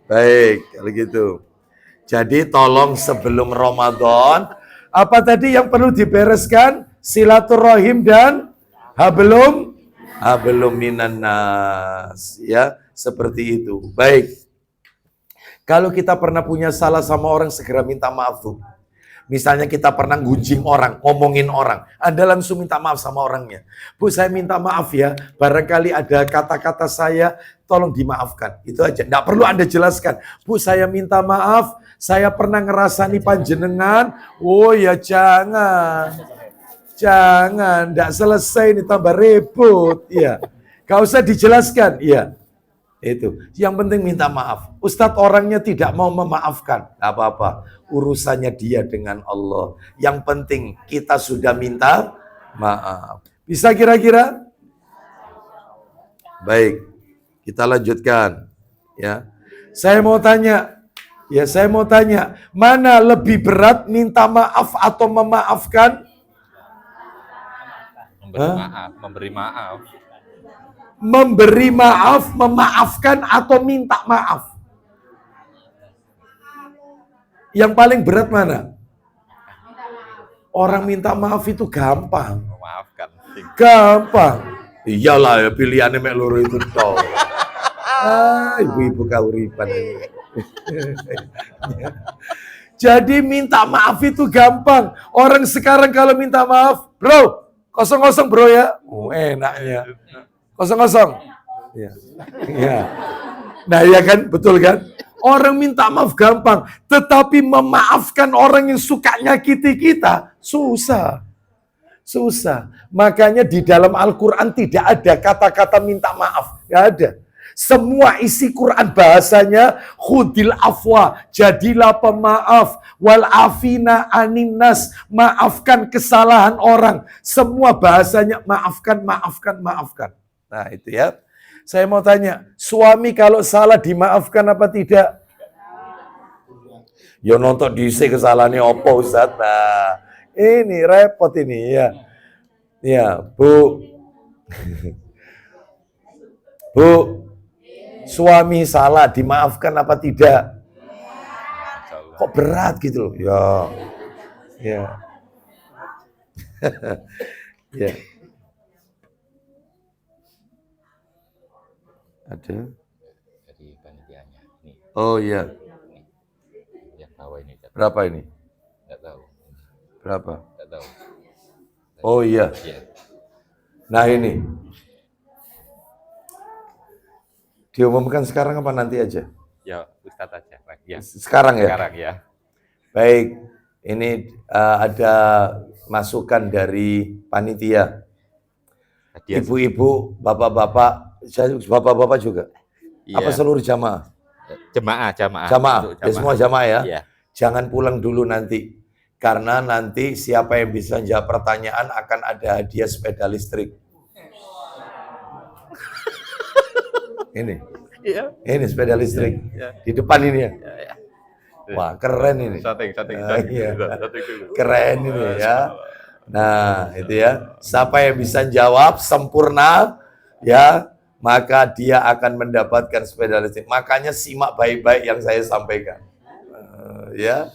[SPEAKER 1] Baik, kalau gitu. Jadi tolong sebelum Ramadan, apa tadi yang perlu dibereskan? Silaturahim dan hablum minan nas, ya, seperti itu. Baik. Kalau kita pernah punya salah sama orang, segera minta maaf tuh. Misalnya kita pernah gunjing orang, ngomongin orang, Anda langsung minta maaf sama orangnya. Bu, saya minta maaf ya, barangkali ada kata-kata saya, tolong dimaafkan. Itu aja, nggak perlu Anda jelaskan. Bu, saya minta maaf, saya pernah ngerasani panjenengan. Oh ya jangan, nggak selesai ini tambah ribut. Ya, gak usah dijelaskan. Iya. Itu. Yang penting minta maaf. Ustadz orangnya tidak mau memaafkan. Gak apa-apa. Urusannya dia dengan Allah. Yang penting kita sudah minta maaf. Bisa kira-kira? Baik. Kita lanjutkan. Ya. Saya mau tanya. Mana lebih berat minta maaf atau memaafkan?
[SPEAKER 2] Memberi maaf.
[SPEAKER 1] Memberi maaf, memaafkan, atau minta maaf? Yang paling berat mana? Orang minta maaf itu gampang.
[SPEAKER 2] Memaafkan.
[SPEAKER 1] Gampang. Iyalah ya, pilihannya mek loro itu toh. Ibu-ibu kauripan ini. Jadi minta maaf itu gampang. Orang sekarang kalau minta maaf, bro, 0-0 bro ya. Enaknya. 0-0. Ya. Nah ya kan, betul kan? Orang minta maaf gampang, tetapi memaafkan orang yang suka nyakiti kita, susah. Makanya di dalam Al-Quran tidak ada kata-kata minta maaf. Gak ada. Semua isi Quran bahasanya khudil afwa, jadilah pemaaf, wal afina aninnas, maafkan kesalahan orang. Semua bahasanya maafkan. Nah itu ya. Saya mau tanya, suami kalau salah dimaafkan apa tidak? Ya nonton diisi kesalahannya apa Ustaz? Nah, ini repot ini ya. Ya, Bu. Bu, suami salah dimaafkan apa tidak? Kok berat gitu loh? Ya. Ya. Ada?
[SPEAKER 2] Dari panitianya. Nih,
[SPEAKER 1] Oh iya.
[SPEAKER 2] yang bawah ini.
[SPEAKER 1] Berapa ini?
[SPEAKER 2] Nggak tahu.
[SPEAKER 1] Berapa?
[SPEAKER 2] Nggak tahu.
[SPEAKER 1] Oh iya.
[SPEAKER 2] Iya.
[SPEAKER 1] Nah ini. Diumumkan sekarang apa nanti aja?
[SPEAKER 2] Ya, Ustadz aja. Ya.
[SPEAKER 1] Sekarang ya?
[SPEAKER 2] Sekarang ya.
[SPEAKER 1] Baik. Ini ada masukan dari panitia.
[SPEAKER 2] Hadiah
[SPEAKER 1] Ibu-ibu, bapak-bapak juga.
[SPEAKER 2] Iya.
[SPEAKER 1] Apa seluruh jamaah?
[SPEAKER 2] Jamaah.
[SPEAKER 1] Jamaah. Ya, semua jamaah ya.
[SPEAKER 2] Iya.
[SPEAKER 1] Jangan pulang dulu nanti. Karena nanti siapa yang bisa jawab pertanyaan akan ada hadiah sepeda listrik. Ini.
[SPEAKER 2] Iya.
[SPEAKER 1] Ini sepeda listrik.
[SPEAKER 2] Iya.
[SPEAKER 1] Di depan ini ya.
[SPEAKER 2] Iya.
[SPEAKER 1] Wah, keren ini.
[SPEAKER 2] Shooting
[SPEAKER 1] Iya.
[SPEAKER 2] dulu.
[SPEAKER 1] Keren ini ya. Nah, itu ya. Siapa yang bisa jawab sempurna, ya, maka dia akan mendapatkan sepeda listrik. Makanya simak baik-baik yang saya sampaikan. Ya.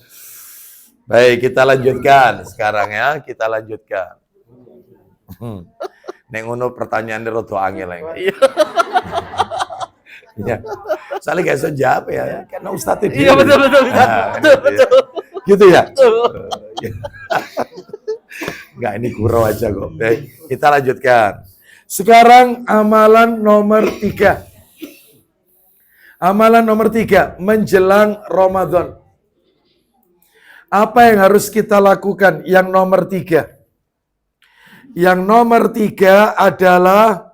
[SPEAKER 1] Baik, kita lanjutkan sekarang ya. Kita lanjutkan. Nek ngono pertanyaan rada angel iki. Iya. Soalnya gak bisa jawab ya. Karena Ustadz itu.
[SPEAKER 3] Iya betul.
[SPEAKER 1] Gitu ya. Enggak, ini gurau aja kok. Baik, kita lanjutkan. Sekarang amalan nomor 3. Amalan nomor 3, menjelang Ramadan. Apa yang harus kita lakukan? Yang nomor 3. Yang nomor 3 adalah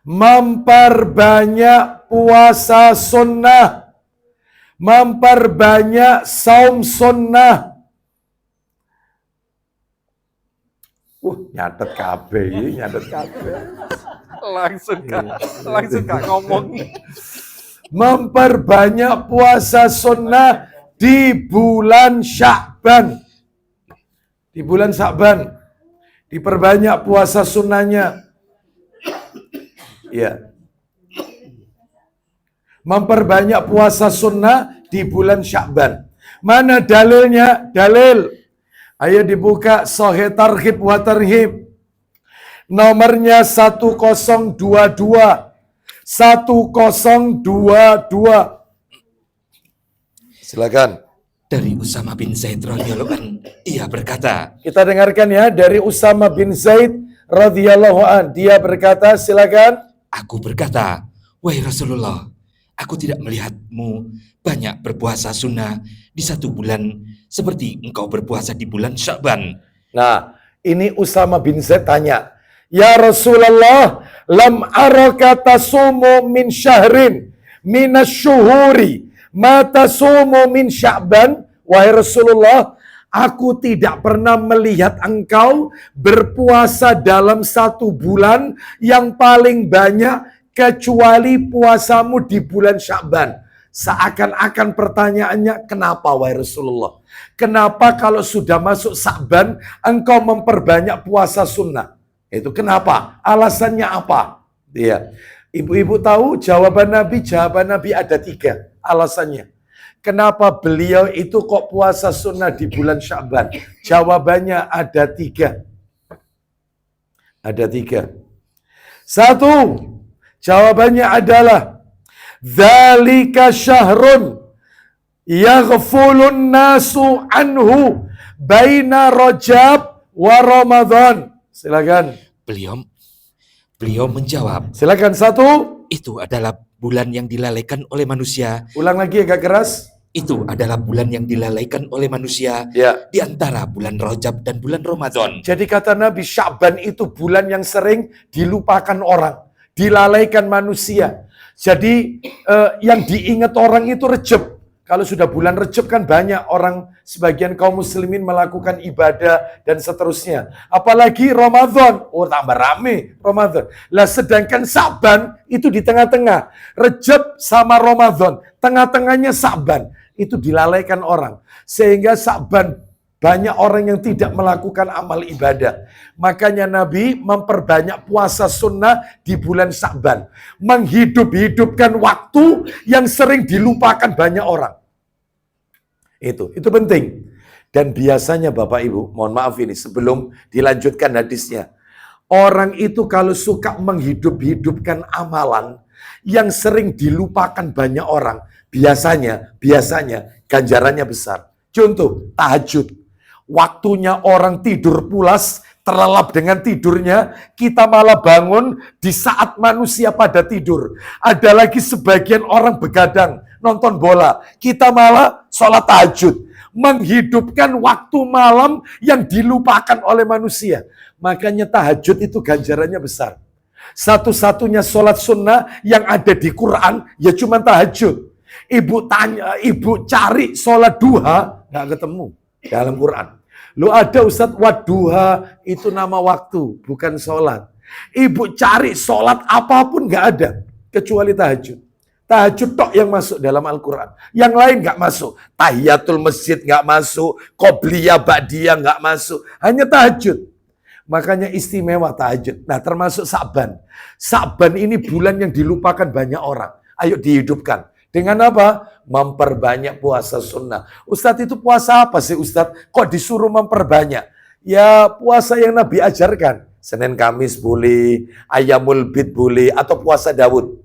[SPEAKER 1] memperbanyak puasa sunnah. Memperbanyak saum sunnah. Nyatet kabeh, nyatet kabeh.
[SPEAKER 3] Langsung gak ngomong.
[SPEAKER 1] Memperbanyak puasa sunnah di bulan Sya'ban. Di bulan Sya'ban. Diperbanyak puasa sunnahnya. Ya. Memperbanyak puasa sunnah di bulan Sya'ban. Mana dalilnya? Dalil. Ayo dibuka Sahih Targhib wa Tarhib. Nomornya 1022. 1022. Silakan.
[SPEAKER 2] Dari Usama bin Zaid radhiyallahu an, ia berkata,
[SPEAKER 1] Kita dengarkan ya dari Usama bin Zaid radhiyallahu an. Dia berkata, silakan.
[SPEAKER 2] aku berkata, wahai Rasulullah, aku tidak melihatmu banyak berpuasa sunnah di satu bulan seperti engkau berpuasa di bulan Sya'ban.
[SPEAKER 1] Nah, ini Usama bin Zaid tanya, Ya Rasulullah, lam araka tasumu min syahrin minas syuhuri ma tasumu min Sya'ban. Wahai Rasulullah, aku tidak pernah melihat engkau berpuasa dalam satu bulan yang paling banyak kecuali puasamu di bulan Sya'ban. Seakan-akan pertanyaannya, kenapa wahai Rasulullah? Kenapa kalau sudah masuk Sya'ban, engkau memperbanyak puasa sunnah? Itu kenapa? Alasannya apa? Iya. Ibu-ibu tahu jawaban Nabi ada 3 alasannya. Kenapa beliau itu kok puasa sunnah di bulan Sya'ban? Jawabannya ada 3. Ada 3. 1, jawabannya adalah dzalika syahrun yaghfulun nasu anhu baina Rajab wa Ramadan. Silakan.
[SPEAKER 2] Beliau menjawab,
[SPEAKER 1] Silakan 1.
[SPEAKER 2] itu adalah bulan yang dilalaikan oleh manusia.
[SPEAKER 1] Ulang lagi agak keras.
[SPEAKER 2] Itu adalah bulan yang dilalaikan oleh manusia
[SPEAKER 1] Ya.
[SPEAKER 2] di antara bulan Rajab dan bulan Ramadan.
[SPEAKER 1] Jadi kata Nabi, Sya'ban itu bulan yang sering dilupakan orang, dilalaikan manusia. Jadi yang diingat orang itu Rejab. Kalau sudah bulan Rejab kan banyak orang, sebagian kaum muslimin melakukan ibadah dan seterusnya. Apalagi Ramadan, tambah rame Ramadan. Lah sedangkan Sya'ban itu di tengah-tengah. Rejab sama Ramadan, tengah-tengahnya Sya'ban. Itu dilalaikan orang. Sehingga Sya'ban banyak orang yang tidak melakukan amal ibadah. Makanya Nabi memperbanyak puasa sunnah di bulan Sya'ban. Menghidup-hidupkan waktu yang sering dilupakan banyak orang. Itu penting. Dan biasanya Bapak Ibu, mohon maaf ini sebelum dilanjutkan hadisnya. Orang itu kalau suka menghidup-hidupkan amalan yang sering dilupakan banyak orang, biasanya ganjarannya besar. Contoh, tahajud. Waktunya orang tidur pulas, terlelap dengan tidurnya, kita malah bangun di saat manusia pada tidur. Ada lagi sebagian orang begadang, nonton bola. Kita malah sholat tahajud. Menghidupkan waktu malam yang dilupakan oleh manusia. Makanya tahajud itu ganjarannya besar. Satu-satunya sholat sunnah yang ada di Quran, ya cuma tahajud. Ibu cari sholat duha, nggak ketemu dalam Quran. Lu ada Ustadz, wadduha itu nama waktu, bukan sholat. Ibu cari sholat apapun nggak ada, kecuali tahajud. Tahajud tok yang masuk dalam Al-Quran. Yang lain nggak masuk. Tahiyatul masjid nggak masuk, qobliyah ba'diyah nggak masuk. Hanya tahajud. Makanya istimewa tahajud. Nah termasuk Sya'ban. Sya'ban ini bulan yang dilupakan banyak orang. Ayo dihidupkan. Dengan apa? Memperbanyak puasa sunnah. Ustadz, itu puasa apa sih Ustadz? Kok disuruh memperbanyak? Ya puasa yang Nabi ajarkan. Senin Kamis boleh, Ayyamul Bid boleh, atau puasa Daud.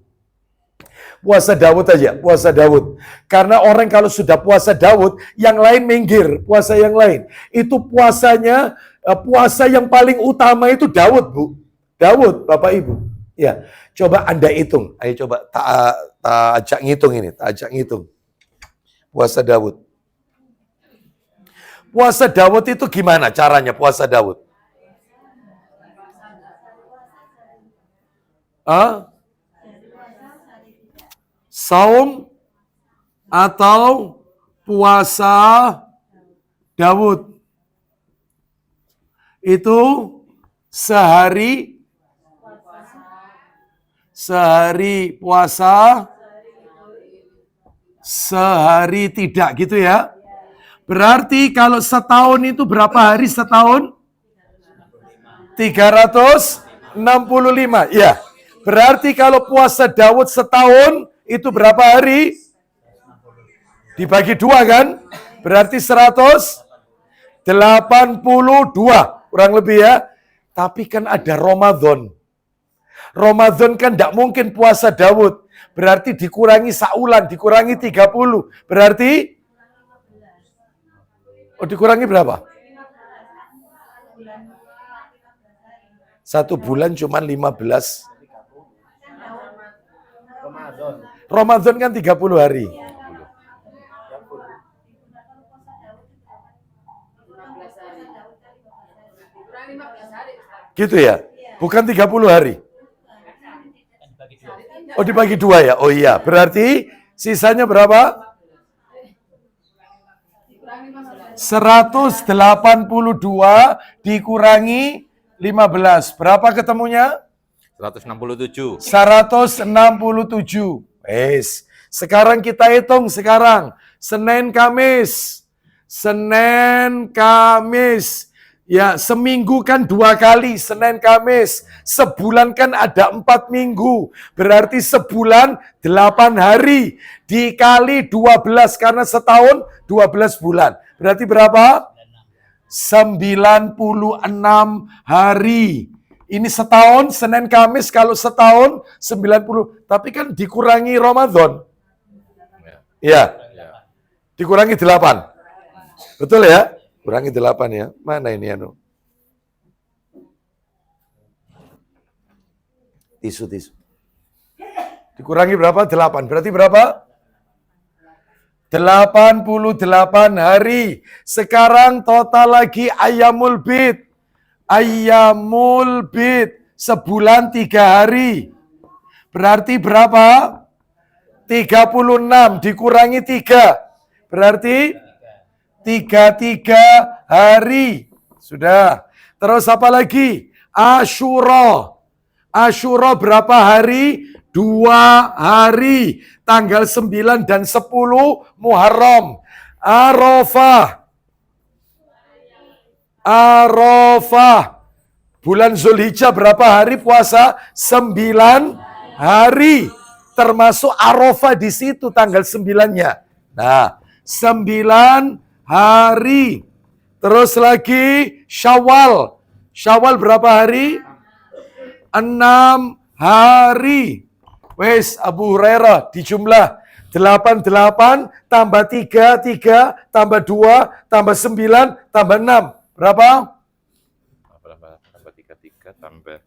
[SPEAKER 1] Puasa Daud aja, puasa Daud. Karena orang kalau sudah puasa Daud, yang lain minggir, puasa yang lain. Itu puasanya, puasa yang paling utama itu Daud, Bu. Daud, Bapak Ibu. Ya, coba Anda hitung. Ayo coba tak ajak ngitung ini, tak ajak ngitung. Puasa Daud. Puasa Daud itu gimana caranya puasa Daud? Saum atau puasa Daud? Itu sehari puasa, sehari tidak, gitu ya. Berarti kalau setahun itu berapa hari setahun? 365. Ya. Berarti kalau puasa Daud setahun itu berapa hari? Dibagi 2 kan? Berarti 182 kurang lebih ya. Tapi kan ada Ramadan. Ramadan kan tidak mungkin puasa Daud. Berarti dikurangi saulan, dikurangi 30. Berarti dikurangi berapa? 1 bulan cuma 15. Ramadan kan 30 hari. Gitu ya? Bukan 30 hari. Oh, dibagi 2 ya? Oh iya, berarti sisanya berapa? 182 dikurangi 15. Berapa ketemunya?
[SPEAKER 3] 167.
[SPEAKER 1] 167. Sekarang kita hitung sekarang. Senin Kamis. Ya, seminggu kan 2 kali, Senin Kamis. Sebulan kan ada 4 minggu. Berarti sebulan 8 hari. Dikali 12, karena setahun 12 bulan. Berarti berapa? 96 hari. Ini setahun, Senin Kamis, kalau setahun 90. Tapi kan dikurangi Ramadan. Ya. Dikurangi 8. Betul ya? Kurangi 8 ya. Mana ini anu? Tisu. Dikurangi berapa? 8. Berarti berapa? 88 hari. Sekarang total lagi Ayyamul Bid. Sebulan 3 hari. Berarti berapa? 36 dikurangi 3. Berarti 33 hari. Sudah. Terus apa lagi? Asyura. Asyura berapa hari? 2 hari. Tanggal 9 dan 10 Muharram. Arafah. Bulan Zulhijjah berapa hari puasa? 9 hari. Termasuk Arafah di situ tanggal 9-nya. Nah, 9 hari. Terus lagi Syawal. Syawal berapa hari? 6 hari. Wes, Abu Hurairah dijumlah 88 tambah 3 tambah 2 tambah 9 tambah 6. Berapa?
[SPEAKER 3] Tambah 33 tambah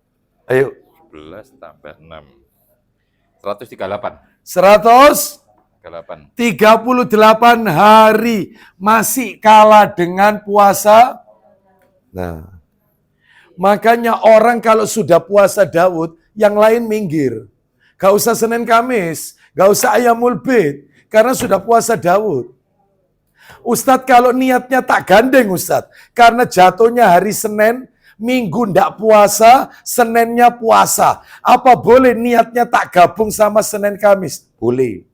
[SPEAKER 1] Ayo.
[SPEAKER 3] 11 tambah 6. 138.
[SPEAKER 1] 138 hari. Masih kalah dengan puasa. Nah, makanya orang kalau sudah puasa Daud, yang lain minggir. Gak usah Senin Kamis, gak usah Ayyamul Bid, karena sudah puasa Daud. Ustadz, kalau niatnya tak gandeng Ustadz, karena jatuhnya hari Senin, Minggu ndak puasa, Seninnya puasa. Apa boleh niatnya tak gabung sama Senin Kamis? Boleh.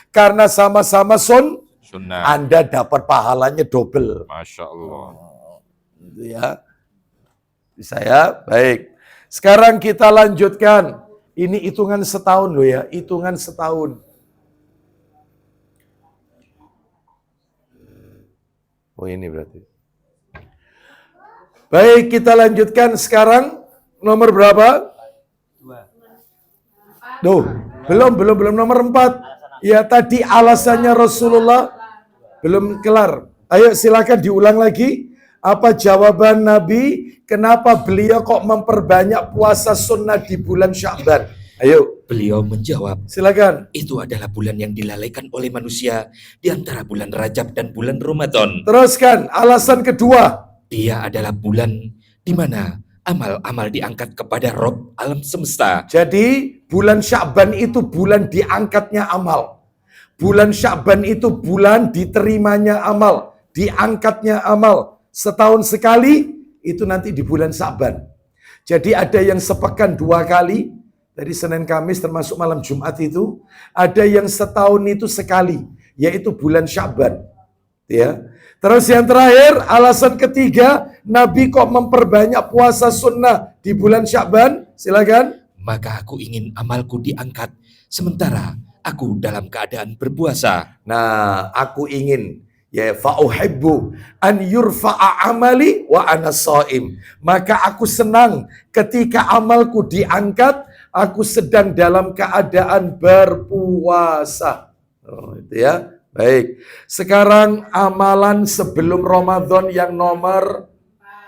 [SPEAKER 1] Karena sama-sama
[SPEAKER 3] Sunnah.
[SPEAKER 1] Anda dapat pahalanya double.
[SPEAKER 3] Masya Allah.
[SPEAKER 1] Gitu ya. Bisa ya? Baik. Sekarang kita lanjutkan. Ini hitungan setahun loh ya, hitungan setahun. Oh ini berarti. Baik, kita lanjutkan sekarang. Nomor berapa? Duh, belum nomor 4. Ya tadi alasannya Rasulullah belum kelar. Ayo silakan diulang lagi. Apa jawaban Nabi? Kenapa beliau kok memperbanyak puasa sunnah di bulan Sya'ban? Ayo,
[SPEAKER 2] Beliau menjawab,
[SPEAKER 1] silakan.
[SPEAKER 2] itu adalah bulan yang dilalaikan oleh manusia di antara bulan Rajab dan bulan Ramadan.
[SPEAKER 1] Teruskan, alasan kedua.
[SPEAKER 2] Dia adalah bulan di mana amal-amal diangkat kepada Rob alam semesta.
[SPEAKER 1] Jadi bulan Sya'ban itu bulan diangkatnya amal. Bulan Sya'ban itu bulan diterimanya amal, diangkatnya amal. Setahun sekali itu nanti di bulan Sya'ban. Jadi ada yang sepekan 2 kali, dari Senin Kamis termasuk malam Jumat itu. Ada yang setahun itu sekali, yaitu bulan Sya'ban. Ya. Terus yang terakhir, alasan ketiga, Nabi kok memperbanyak puasa sunnah di bulan Sya'ban? Silakan.
[SPEAKER 2] Maka aku ingin amalku diangkat, sementara aku dalam keadaan berpuasa.
[SPEAKER 1] Nah, aku ingin ya fa'uhibbu an yurfa'a amali wa ana shaim. Maka aku senang ketika amalku diangkat, aku sedang dalam keadaan berpuasa. Oh, itu ya. Baik. Sekarang amalan sebelum Ramadan yang nomor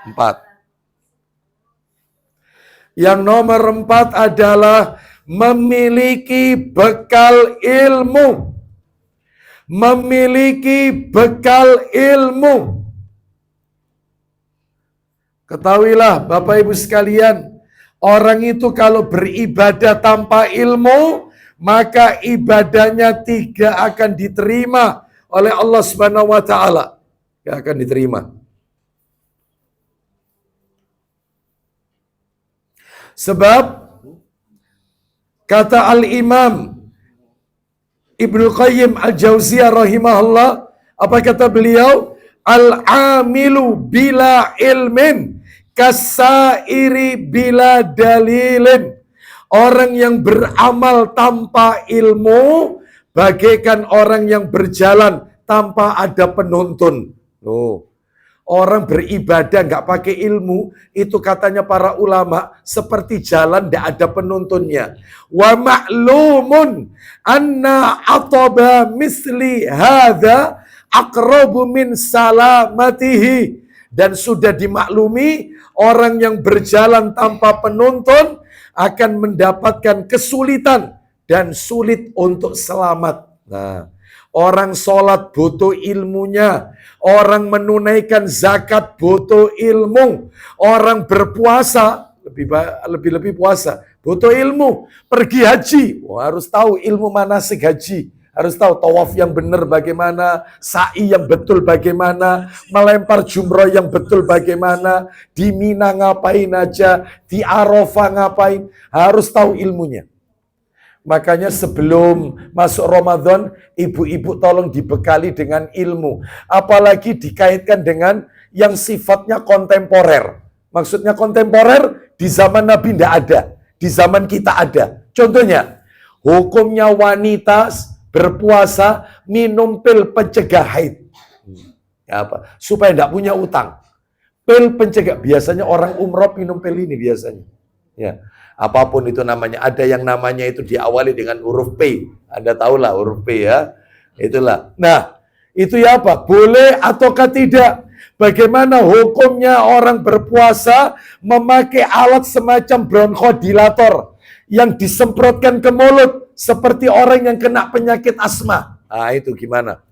[SPEAKER 1] 4. Yang nomor 4 adalah memiliki bekal ilmu. Memiliki bekal ilmu. Ketahuilah Bapak Ibu sekalian, orang itu kalau beribadah tanpa ilmu, maka ibadahnya tidak akan diterima oleh Allah Subhanahu wa taala. Tidak akan diterima. Sebab kata Al-Imam Ibnu Qayyim Al-Jauziyah rahimahullah, apa kata beliau? Al-amilu bila ilmin kasairi bila dalilin. Orang yang beramal tanpa ilmu bagaikan orang yang berjalan tanpa ada penuntun. Oh. Orang beribadah nggak pakai ilmu, itu katanya para ulama seperti jalan nggak ada penuntunnya. Wa ma'lumun anna ataba misli hadza aqrabu min salamatihi. Dan sudah dimaklumi orang yang berjalan tanpa penuntun akan mendapatkan kesulitan dan sulit untuk selamat. Nah, orang sholat butuh ilmunya. Orang menunaikan zakat butuh ilmu. Orang berpuasa, lebih puasa, butuh ilmu. Pergi haji, harus tahu ilmu manasik haji. Harus tahu tawaf yang benar bagaimana, sa'i yang betul bagaimana, melempar jumroh yang betul bagaimana, di Mina ngapain aja, di Arafah ngapain, harus tahu ilmunya. Makanya sebelum masuk Ramadan, ibu-ibu tolong dibekali dengan ilmu. Apalagi dikaitkan dengan yang sifatnya kontemporer. Maksudnya kontemporer di zaman Nabi tidak ada, di zaman kita ada. Contohnya, hukumnya wanita berpuasa minum pil pencegah haid. Ya apa? Supaya tidak punya utang. Pil pencegah, biasanya orang umroh minum pil ini biasanya. Ya. Apapun itu namanya, ada yang namanya itu diawali dengan huruf P. Anda tahulah huruf P ya. Itulah. Nah, itu ya apa? Boleh ataukah tidak? Bagaimana hukumnya orang berpuasa memakai alat semacam bronchodilator yang disemprotkan ke mulut seperti orang yang kena penyakit asma. Ah, itu gimana?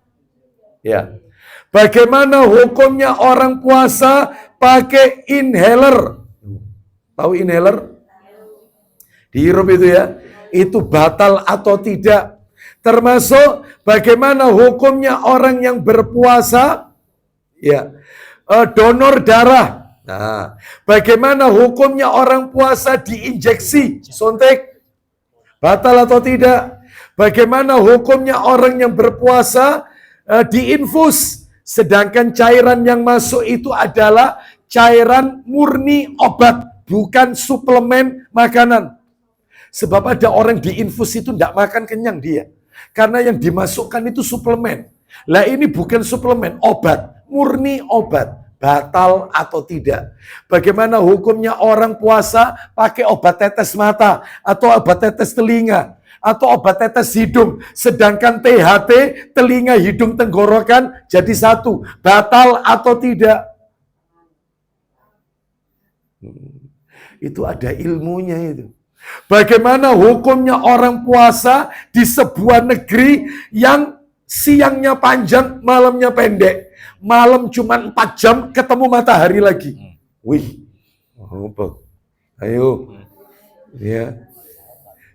[SPEAKER 1] Ya. Bagaimana hukumnya orang puasa pakai inhaler? Tahu inhaler? Dihirup itu ya, itu batal atau tidak. Termasuk bagaimana hukumnya orang yang berpuasa, ya, donor darah. Nah, bagaimana hukumnya orang puasa diinjeksi, suntik, batal atau tidak. Bagaimana hukumnya orang yang berpuasa diinfus, sedangkan cairan yang masuk itu adalah cairan murni obat, bukan suplemen makanan. Sebab ada orang diinfus itu tidak makan kenyang dia. Karena yang dimasukkan itu suplemen. Lah ini bukan suplemen, obat. murni obat. Batal atau tidak. Bagaimana hukumnya orang puasa pakai obat tetes mata atau obat tetes telinga atau obat tetes hidung, sedangkan THT telinga, hidung, tenggorokan jadi satu. Batal atau tidak? Itu ada ilmunya itu. Bagaimana hukumnya orang puasa di sebuah negeri yang siangnya panjang, malamnya pendek. Malam cuma 4 jam, ketemu matahari lagi. Wih, apa? Ayo. Ya.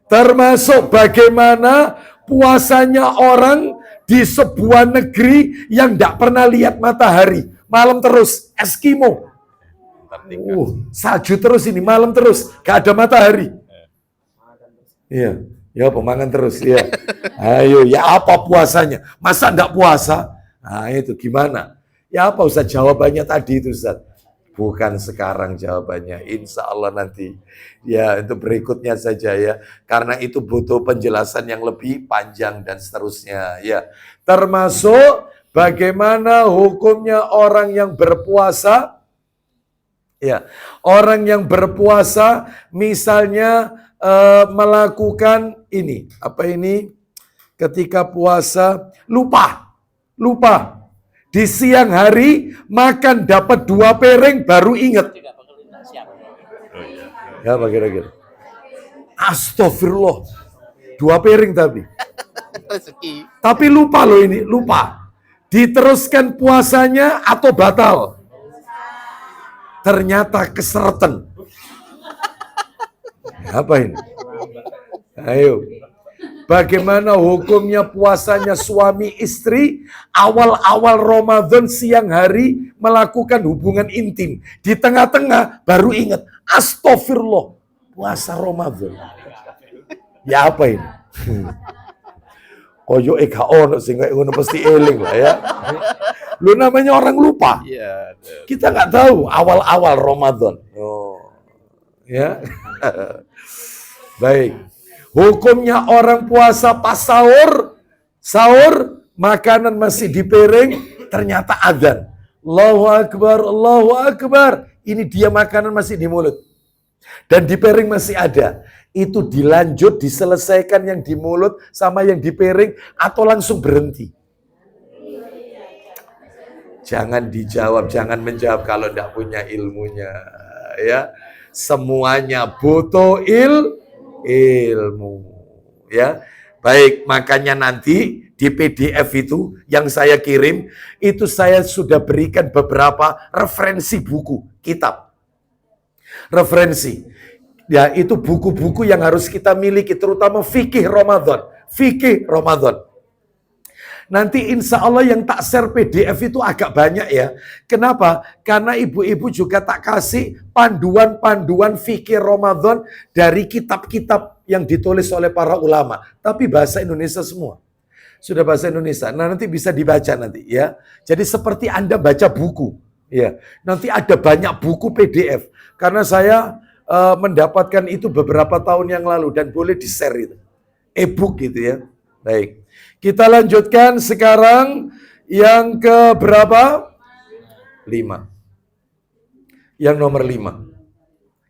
[SPEAKER 1] Termasuk bagaimana puasanya orang di sebuah negeri yang tidak pernah lihat matahari. Malam terus, Eskimo. Salju terus ini, malam terus, gak ada matahari. Iya, ya pemangan terus. Ya. Ayo, ya apa puasanya? Masa enggak puasa? Nah itu gimana? Ya apa Ustaz jawabannya tadi itu Ustaz? Bukan sekarang jawabannya, insya Allah nanti. Ya itu berikutnya saja ya. Karena itu butuh penjelasan yang lebih panjang dan seterusnya. Ya, termasuk bagaimana hukumnya orang yang berpuasa. Ya, orang yang berpuasa misalnya melakukan ini, apa ini? Ketika puasa lupa. Di siang hari makan dapat 2 piring baru ingat. Ya, apa kira-kira? Astagfirullah. 2 piring tapi. Tapi lupa loh ini, lupa. Diteruskan puasanya atau batal? Ternyata keseretan. Apa ini? Ayo. Bagaimana hukumnya puasanya suami istri awal-awal Ramadan siang hari melakukan hubungan intim. Di tengah-tengah baru ingat, astagfirullah, puasa Ramadan. Ya apa ini? Koyo eka ono sehingga ngono pasti eling lah ya. Lu namanya orang lupa. Kita nggak tahu awal-awal Ramadan. Oh. Ya. Baik. Hukumnya orang puasa pas sahur, makanan masih di piring, ternyata adzan. Allahu Akbar, Allahu Akbar. Ini dia makanan masih di mulut. Dan di piring masih ada. Itu dilanjut, diselesaikan yang di mulut sama yang di piring, atau langsung berhenti. Jangan dijawab, jangan menjawab kalau tidak punya ilmunya. Ya, semuanya butuh ilmu, ya. Baik, makanya nanti di PDF itu yang saya kirim, itu saya sudah berikan beberapa referensi buku, kitab. Referensi. Ya, itu buku-buku yang harus kita miliki, terutama fikih Ramadan. Fikih Ramadan. Nanti insya Allah yang tak share PDF itu agak banyak ya. Kenapa? Karena ibu-ibu juga tak kasih panduan-panduan fikih Ramadan dari kitab-kitab yang ditulis oleh para ulama. Tapi bahasa Indonesia semua. Sudah bahasa Indonesia. Nah nanti bisa dibaca nanti ya. Jadi seperti Anda baca buku. Ya. Nanti ada banyak buku PDF. Karena saya mendapatkan itu beberapa tahun yang lalu. Dan boleh di-share itu. E-book gitu ya. Baik. Kita lanjutkan sekarang yang ke berapa? 5. Yang nomor 5.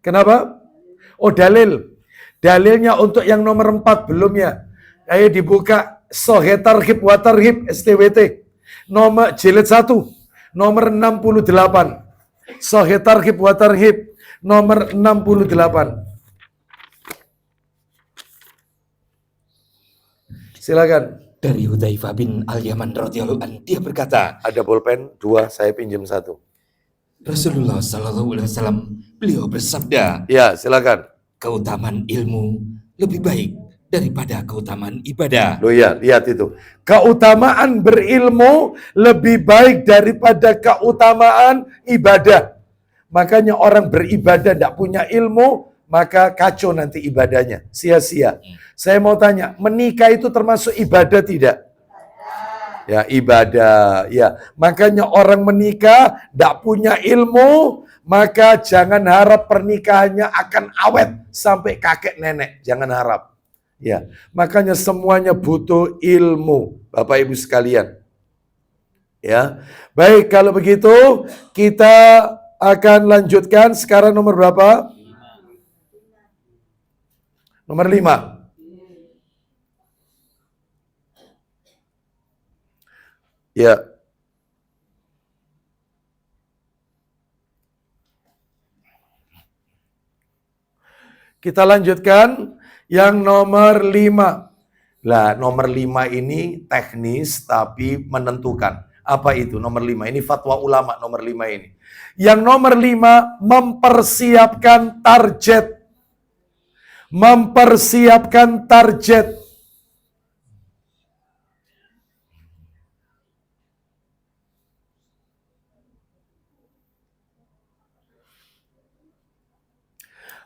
[SPEAKER 1] Kenapa? Oh dalil. Dalilnya untuk yang nomor 4 belum ya. Ayo dibuka Sahih Targhib wa Tarhib STWT. Nomor jilid 1. Nomor 68. Sahih Targhib wa Tarhib. Nomor 68. Silakan.
[SPEAKER 2] Dari Hudzaifah bin Al-Yaman radhiyallahu anhu, dia berkata,
[SPEAKER 1] Ada pulpen 2, saya pinjam 1.
[SPEAKER 2] Rasulullah sallallahu alaihi wasallam, beliau bersabda,
[SPEAKER 1] Ya, silakan.
[SPEAKER 2] keutamaan ilmu lebih baik daripada keutamaan ibadah.
[SPEAKER 1] Loh ya, lihat itu. Keutamaan berilmu lebih baik daripada keutamaan ibadah. Makanya orang beribadah tidak punya ilmu, maka kacau nanti ibadahnya, sia-sia. Saya mau tanya, menikah itu termasuk ibadah tidak? Ya, ibadah. Ya, makanya orang menikah tidak punya ilmu, maka jangan harap pernikahannya akan awet sampai kakek nenek. Jangan harap. Ya, makanya semuanya butuh ilmu, Bapak Ibu sekalian. Ya. Baik, kalau begitu kita akan lanjutkan. Sekarang nomor berapa? Nomor 5. Ya. Kita lanjutkan yang nomor 5. Lah, nomor 5 ini teknis tapi menentukan. Apa itu nomor 5? Ini fatwa ulama nomor 5 ini. Yang nomor 5, mempersiapkan target. Mempersiapkan target.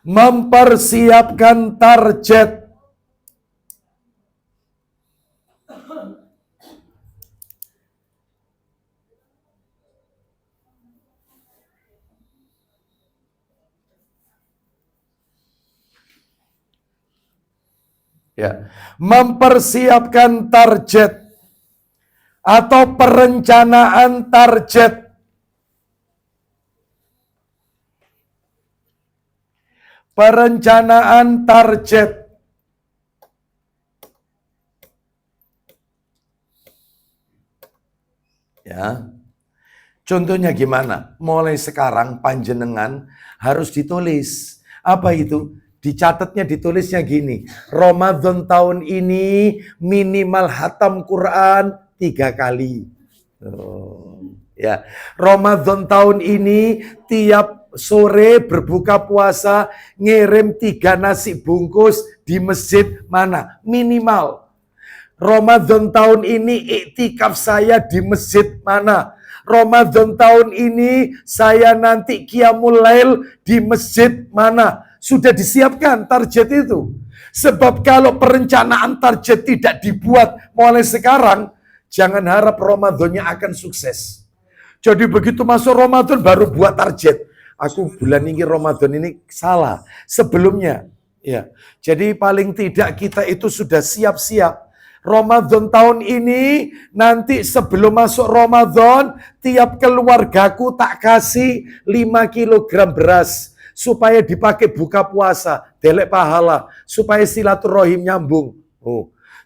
[SPEAKER 1] Mempersiapkan target. Ya, mempersiapkan target atau perencanaan target. Perencanaan target. Ya. Contohnya gimana? Mulai sekarang panjenengan harus ditulis. Apa itu? Dicatatnya, ditulisnya gini. Ramadan tahun ini minimal hatam Quran 3 kali. Ya, Ramadan tahun ini tiap sore berbuka puasa ngirim 3 nasi bungkus di masjid mana? Minimal. Ramadan tahun ini iktikaf saya di masjid mana? Ramadan tahun ini saya nanti qiyamul lail di masjid mana? Sudah disiapkan target itu. Sebab kalau perencanaan target tidak dibuat mulai sekarang, jangan harap Ramadannya akan sukses. Jadi begitu masuk Ramadan baru buat target. Aku bulan ini Ramadan ini salah. Sebelumnya, ya. Jadi paling tidak kita itu sudah siap-siap. Ramadan tahun ini, nanti sebelum masuk Ramadan, tiap keluargaku tak kasih 5 kilogram beras. Supaya dipakai buka puasa, delek pahala. Supaya silaturahim nyambung.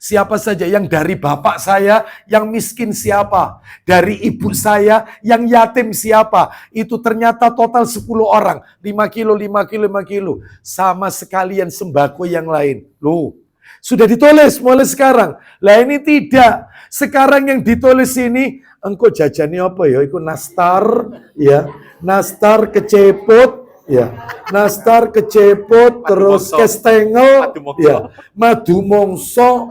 [SPEAKER 1] Siapa saja yang dari bapak saya yang miskin siapa? Dari ibu saya yang yatim siapa? Itu ternyata total 10 orang. 5 kilo, 5 kilo, 5 kilo. Sama sekalian sembako yang lain. Loh, sudah ditulis mulai sekarang. Lah ini tidak. Sekarang yang ditulis ini, engkau jajani apa ya? Iku nastar, ya. Nastar kecepot. Ya, nastar kecepot, terus kestengel, ya, madu mongso.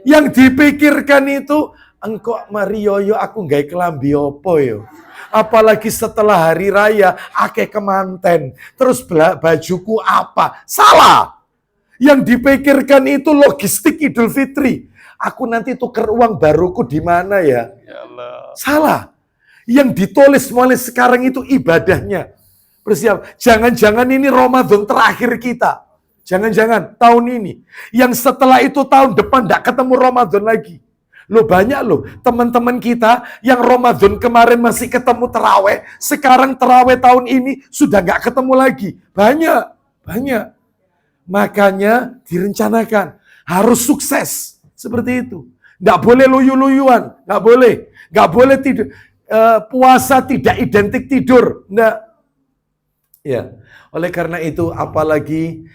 [SPEAKER 1] Yang dipikirkan itu, engkau Marioyo aku nggak kelambi opo yo. Apalagi setelah hari raya, akeh kemanten. Terus bajuku apa? Salah. Yang dipikirkan itu logistik Idul Fitri. Aku nanti tuker uang baruku di mana ya?
[SPEAKER 3] Ya Allah.
[SPEAKER 1] Salah. Yang ditulis mulai sekarang itu ibadahnya. Bersiap. Jangan-jangan ini Ramadan terakhir kita. Jangan-jangan tahun ini. Yang setelah itu tahun depan tidak ketemu Ramadan lagi. Loh banyak loh teman-teman kita yang Ramadan kemarin masih ketemu terawih. Sekarang terawih tahun ini sudah nggak ketemu lagi. Banyak. Makanya direncanakan. Harus sukses. Seperti itu. Nggak boleh luyu-luyuan. Nggak boleh tidur. Puasa tidak identik tidur. Nggak. Ya, oleh karena itu apalagi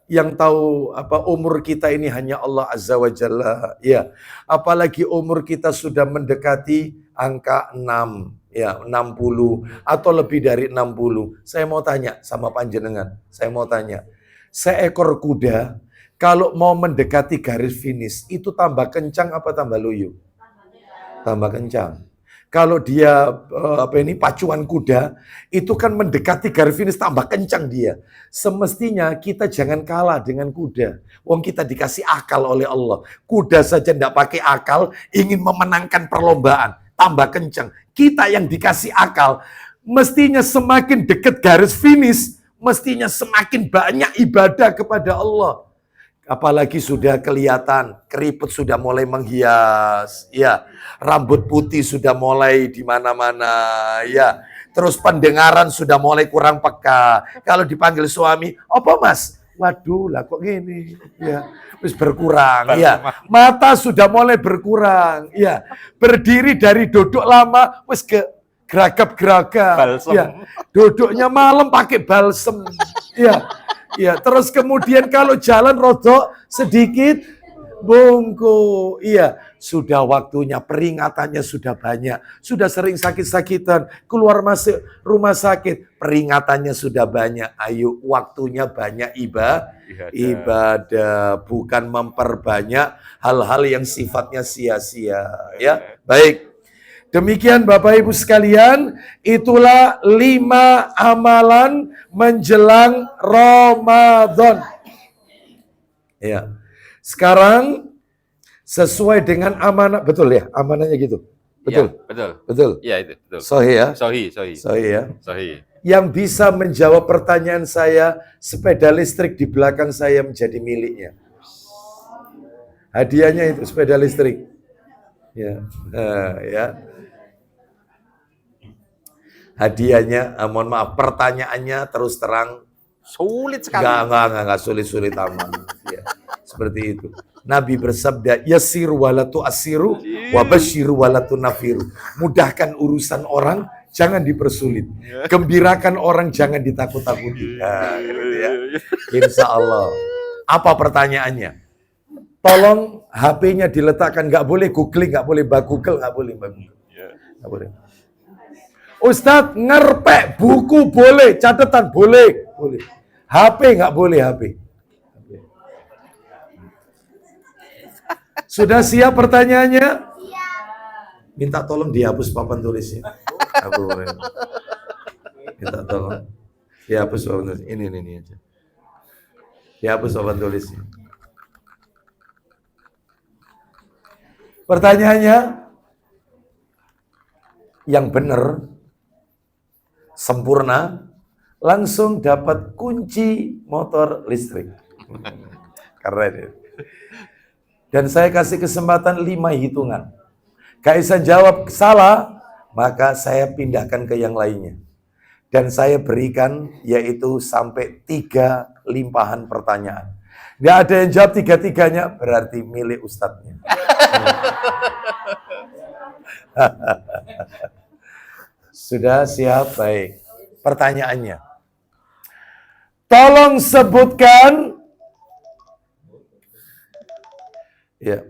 [SPEAKER 1] yang tahu umur kita ini hanya Allah Azza wa Jalla. Ya, apalagi umur kita sudah mendekati angka 6, ya 60 atau lebih dari 60. Saya mau tanya sama panjenengan. Seekor kuda kalau mau mendekati garis finish itu tambah kencang apa tambah loyo? Tambah kencang. Kalau dia pacuan kuda, itu kan mendekati garis finish tambah kencang dia. Semestinya kita jangan kalah dengan kuda. Wong kita dikasih akal oleh Allah. Kuda saja tidak pakai akal, ingin memenangkan perlombaan, tambah kencang. Kita yang dikasih akal, mestinya semakin dekat garis finish, mestinya semakin banyak ibadah kepada Allah. Apalagi sudah kelihatan, keriput sudah mulai menghias, ya, rambut putih sudah mulai di mana-mana, ya. Terus pendengaran sudah mulai kurang peka. Kalau dipanggil suami, apa mas? Waduh, lah kok gini, ya, terus berkurang, ya. Mata sudah mulai berkurang, ya. Berdiri dari duduk lama, wis ke geragap-geragap,
[SPEAKER 3] Balsem.
[SPEAKER 1] ya. Duduknya malam pakai balsem, ya. Ya, terus kemudian kalau jalan rodok sedikit bungku. Iya, sudah waktunya, peringatannya sudah banyak. Sudah sering sakit-sakitan, keluar masuk rumah sakit, peringatannya sudah banyak. Ayo, waktunya banyak ibadah, bukan memperbanyak hal-hal yang sifatnya sia-sia, ya. Baik. Demikian Bapak Ibu sekalian, itulah 5 amalan menjelang Ramadan. Ya. Sekarang sesuai dengan amanah, betul ya? Amanahnya gitu. Betul.
[SPEAKER 3] Ya, betul.
[SPEAKER 1] Betul.
[SPEAKER 3] Iya, itu betul.
[SPEAKER 1] Sahih ya?
[SPEAKER 3] Sahih.
[SPEAKER 1] Sahih ya.
[SPEAKER 3] Sahih.
[SPEAKER 1] Yang bisa menjawab pertanyaan saya, sepeda listrik di belakang saya menjadi miliknya. Hadiahnya itu sepeda listrik. Ya. Ya. Hadiahnya, mohon maaf, pertanyaannya terus terang
[SPEAKER 3] Sulit sekali.
[SPEAKER 1] enggak sulit-sulit aman. Ya, seperti itu. Nabi bersabda, yasiru walatu asiru, wabashiru walatu nafiru. Mudahkan urusan orang, jangan dipersulit. Gembirakan orang, jangan ditakut-takuti. Nah, gitu ya. Insya Allah. Apa pertanyaannya? Tolong HP-nya diletakkan, nggak boleh googling, nggak boleh Google, nggak boleh. Nggak boleh. Ustadz, ngerpek buku boleh, catatan boleh. HP nggak boleh, HP. Sudah siap pertanyaannya? Minta tolong dihapus papan tulisnya. Minta tolong dihapus papan tulis. Ini aja. Dihapus papan tulisnya. Pertanyaannya yang benar, sempurna, langsung dapat kunci motor listrik. Keren ya. Dan saya kasih kesempatan 5 hitungan. Kaisan jawab salah, maka saya pindahkan ke yang lainnya. Dan saya berikan yaitu sampai 3 limpahan pertanyaan. Nggak ada yang jawab 3-3-nya, berarti milik ustadznya. Sudah siap? Baik. Pertanyaannya. Tolong sebutkan. Ya.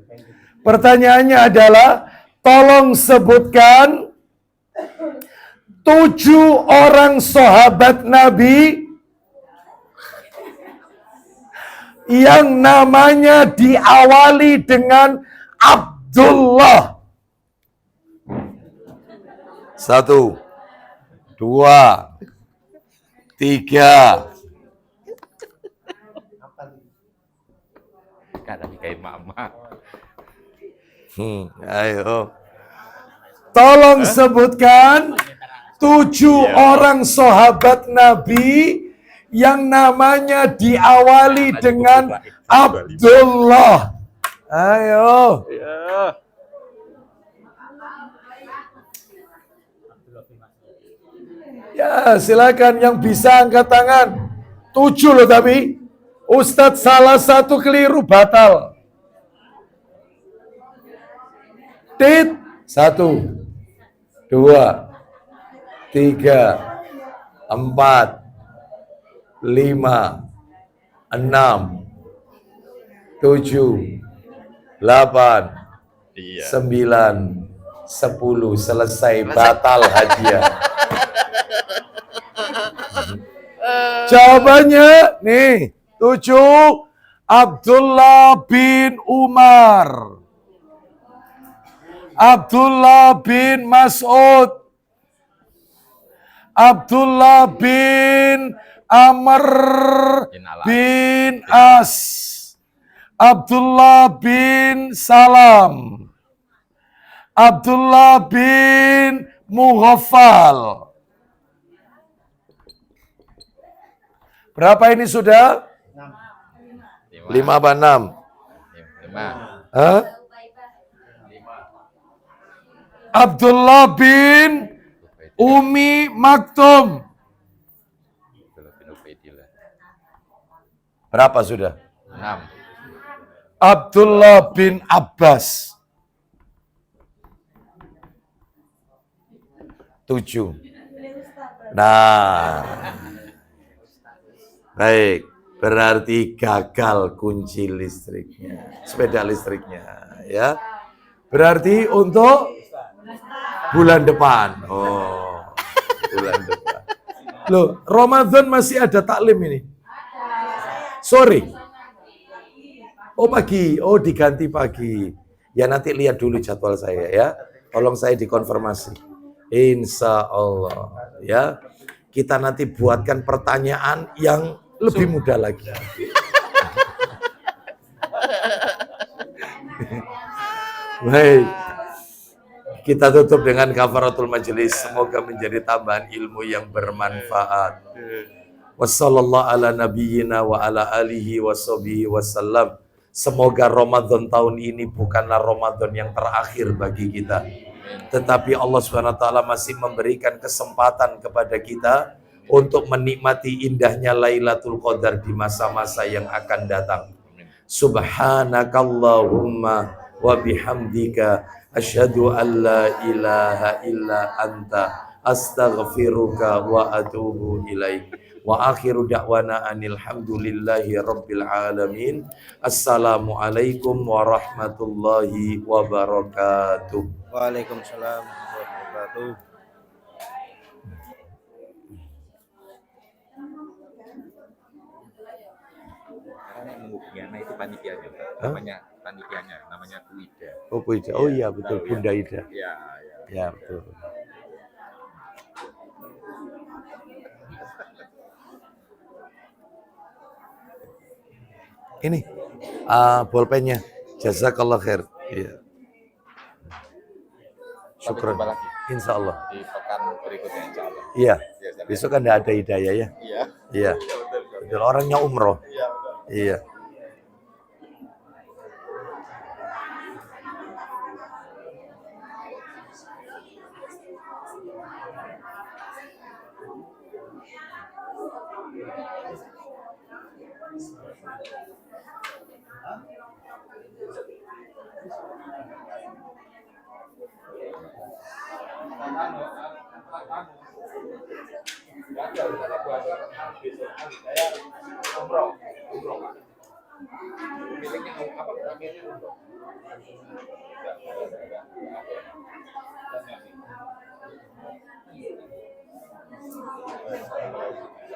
[SPEAKER 1] Pertanyaannya adalah, tolong sebutkan 7 orang sahabat Nabi yang namanya diawali dengan Abdullah. 1, 2, 3.
[SPEAKER 3] Kata kayak mama.
[SPEAKER 1] Ayo. Tolong sebutkan 7 orang sahabat Nabi yang namanya diawali dengan Abdullah. Ayo. Ya, silakan yang bisa angkat tangan. 7 loh tapi. Ustadz salah satu keliru batal. Tit. 1, 2, 3, 4, 5, 6, 7, 8, 9, 10. Selesai, batal hadiah. Jawabannya nih, 7, Abdullah bin Umar, Abdullah bin Mas'ud, Abdullah bin Amr bin As, Abdullah bin Salam, Abdullah bin Mughaffal. Berapa ini sudah?
[SPEAKER 3] 5.
[SPEAKER 1] 5 apa 6?
[SPEAKER 3] 5.
[SPEAKER 1] Hah? Abdullah bin Umi Maktum.
[SPEAKER 3] Bin Ubaidillah.
[SPEAKER 1] Berapa sudah?
[SPEAKER 3] 6.
[SPEAKER 1] Abdullah bin Abbas. 7. Nah. Baik. Berarti gagal kunci listriknya. Sepeda listriknya. Ya. Berarti untuk bulan depan. Oh. Bulan depan. Loh, Ramadan masih ada taklim ini? Sore? Oh pagi, oh diganti pagi. Ya nanti lihat dulu jadwal saya ya. Tolong saya dikonfirmasi. Insya Allah ya. Kita nanti buatkan pertanyaan yang lebih mudah lagi. Baik. Kita tutup dengan kafaratul majelis. Semoga menjadi tambahan ilmu yang bermanfaat. Wassallallahu ala nabiyyina wa ala alihi washabihi wasallam. Semoga Ramadan tahun ini bukanlah Ramadan yang terakhir bagi kita. Tetapi Allah SWT masih memberikan kesempatan kepada kita untuk menikmati indahnya Lailatul Qadar di masa-masa yang akan datang. Subhanakallahumma wa bihamdika asyhadu an la ilaha illa anta astaghfiruka wa atubu ilaik. Wa akhiru da'wana anil hamdulillahi rabbil alamin. Assalamualaikum warahmatullahi wabarakatuh.
[SPEAKER 4] Waalaikumsalam warahmatullahi wabarakatuh.
[SPEAKER 3] Karena yang mengubiana itu panitianya, Pak. Namanya panitianya, namanya Bu Ida.
[SPEAKER 1] Oh, Bu Ida. Oh iya betul, Bunda Ida.
[SPEAKER 3] Iya, iya.
[SPEAKER 1] Ya betul. Ini bolpennya. Jazakallah khair. Iya.
[SPEAKER 3] Sampai
[SPEAKER 1] Syukran.
[SPEAKER 3] jumpa lagi
[SPEAKER 1] Insya Allah.
[SPEAKER 3] di pekan berikutnya, insya Allah.
[SPEAKER 1] Iya.
[SPEAKER 3] Iya, Ustaz.
[SPEAKER 1] Besok kan tidak ada hidayah ya.
[SPEAKER 3] Iya.
[SPEAKER 1] Iya. Betul. Orangnya umroh.
[SPEAKER 3] Iya, betul.
[SPEAKER 1] Iya.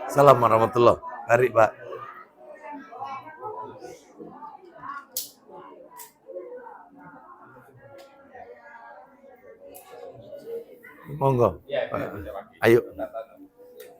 [SPEAKER 1] Assalamualaikum warahmatullahi wabarakatuh. Mari Pak. Monggo. Ayo.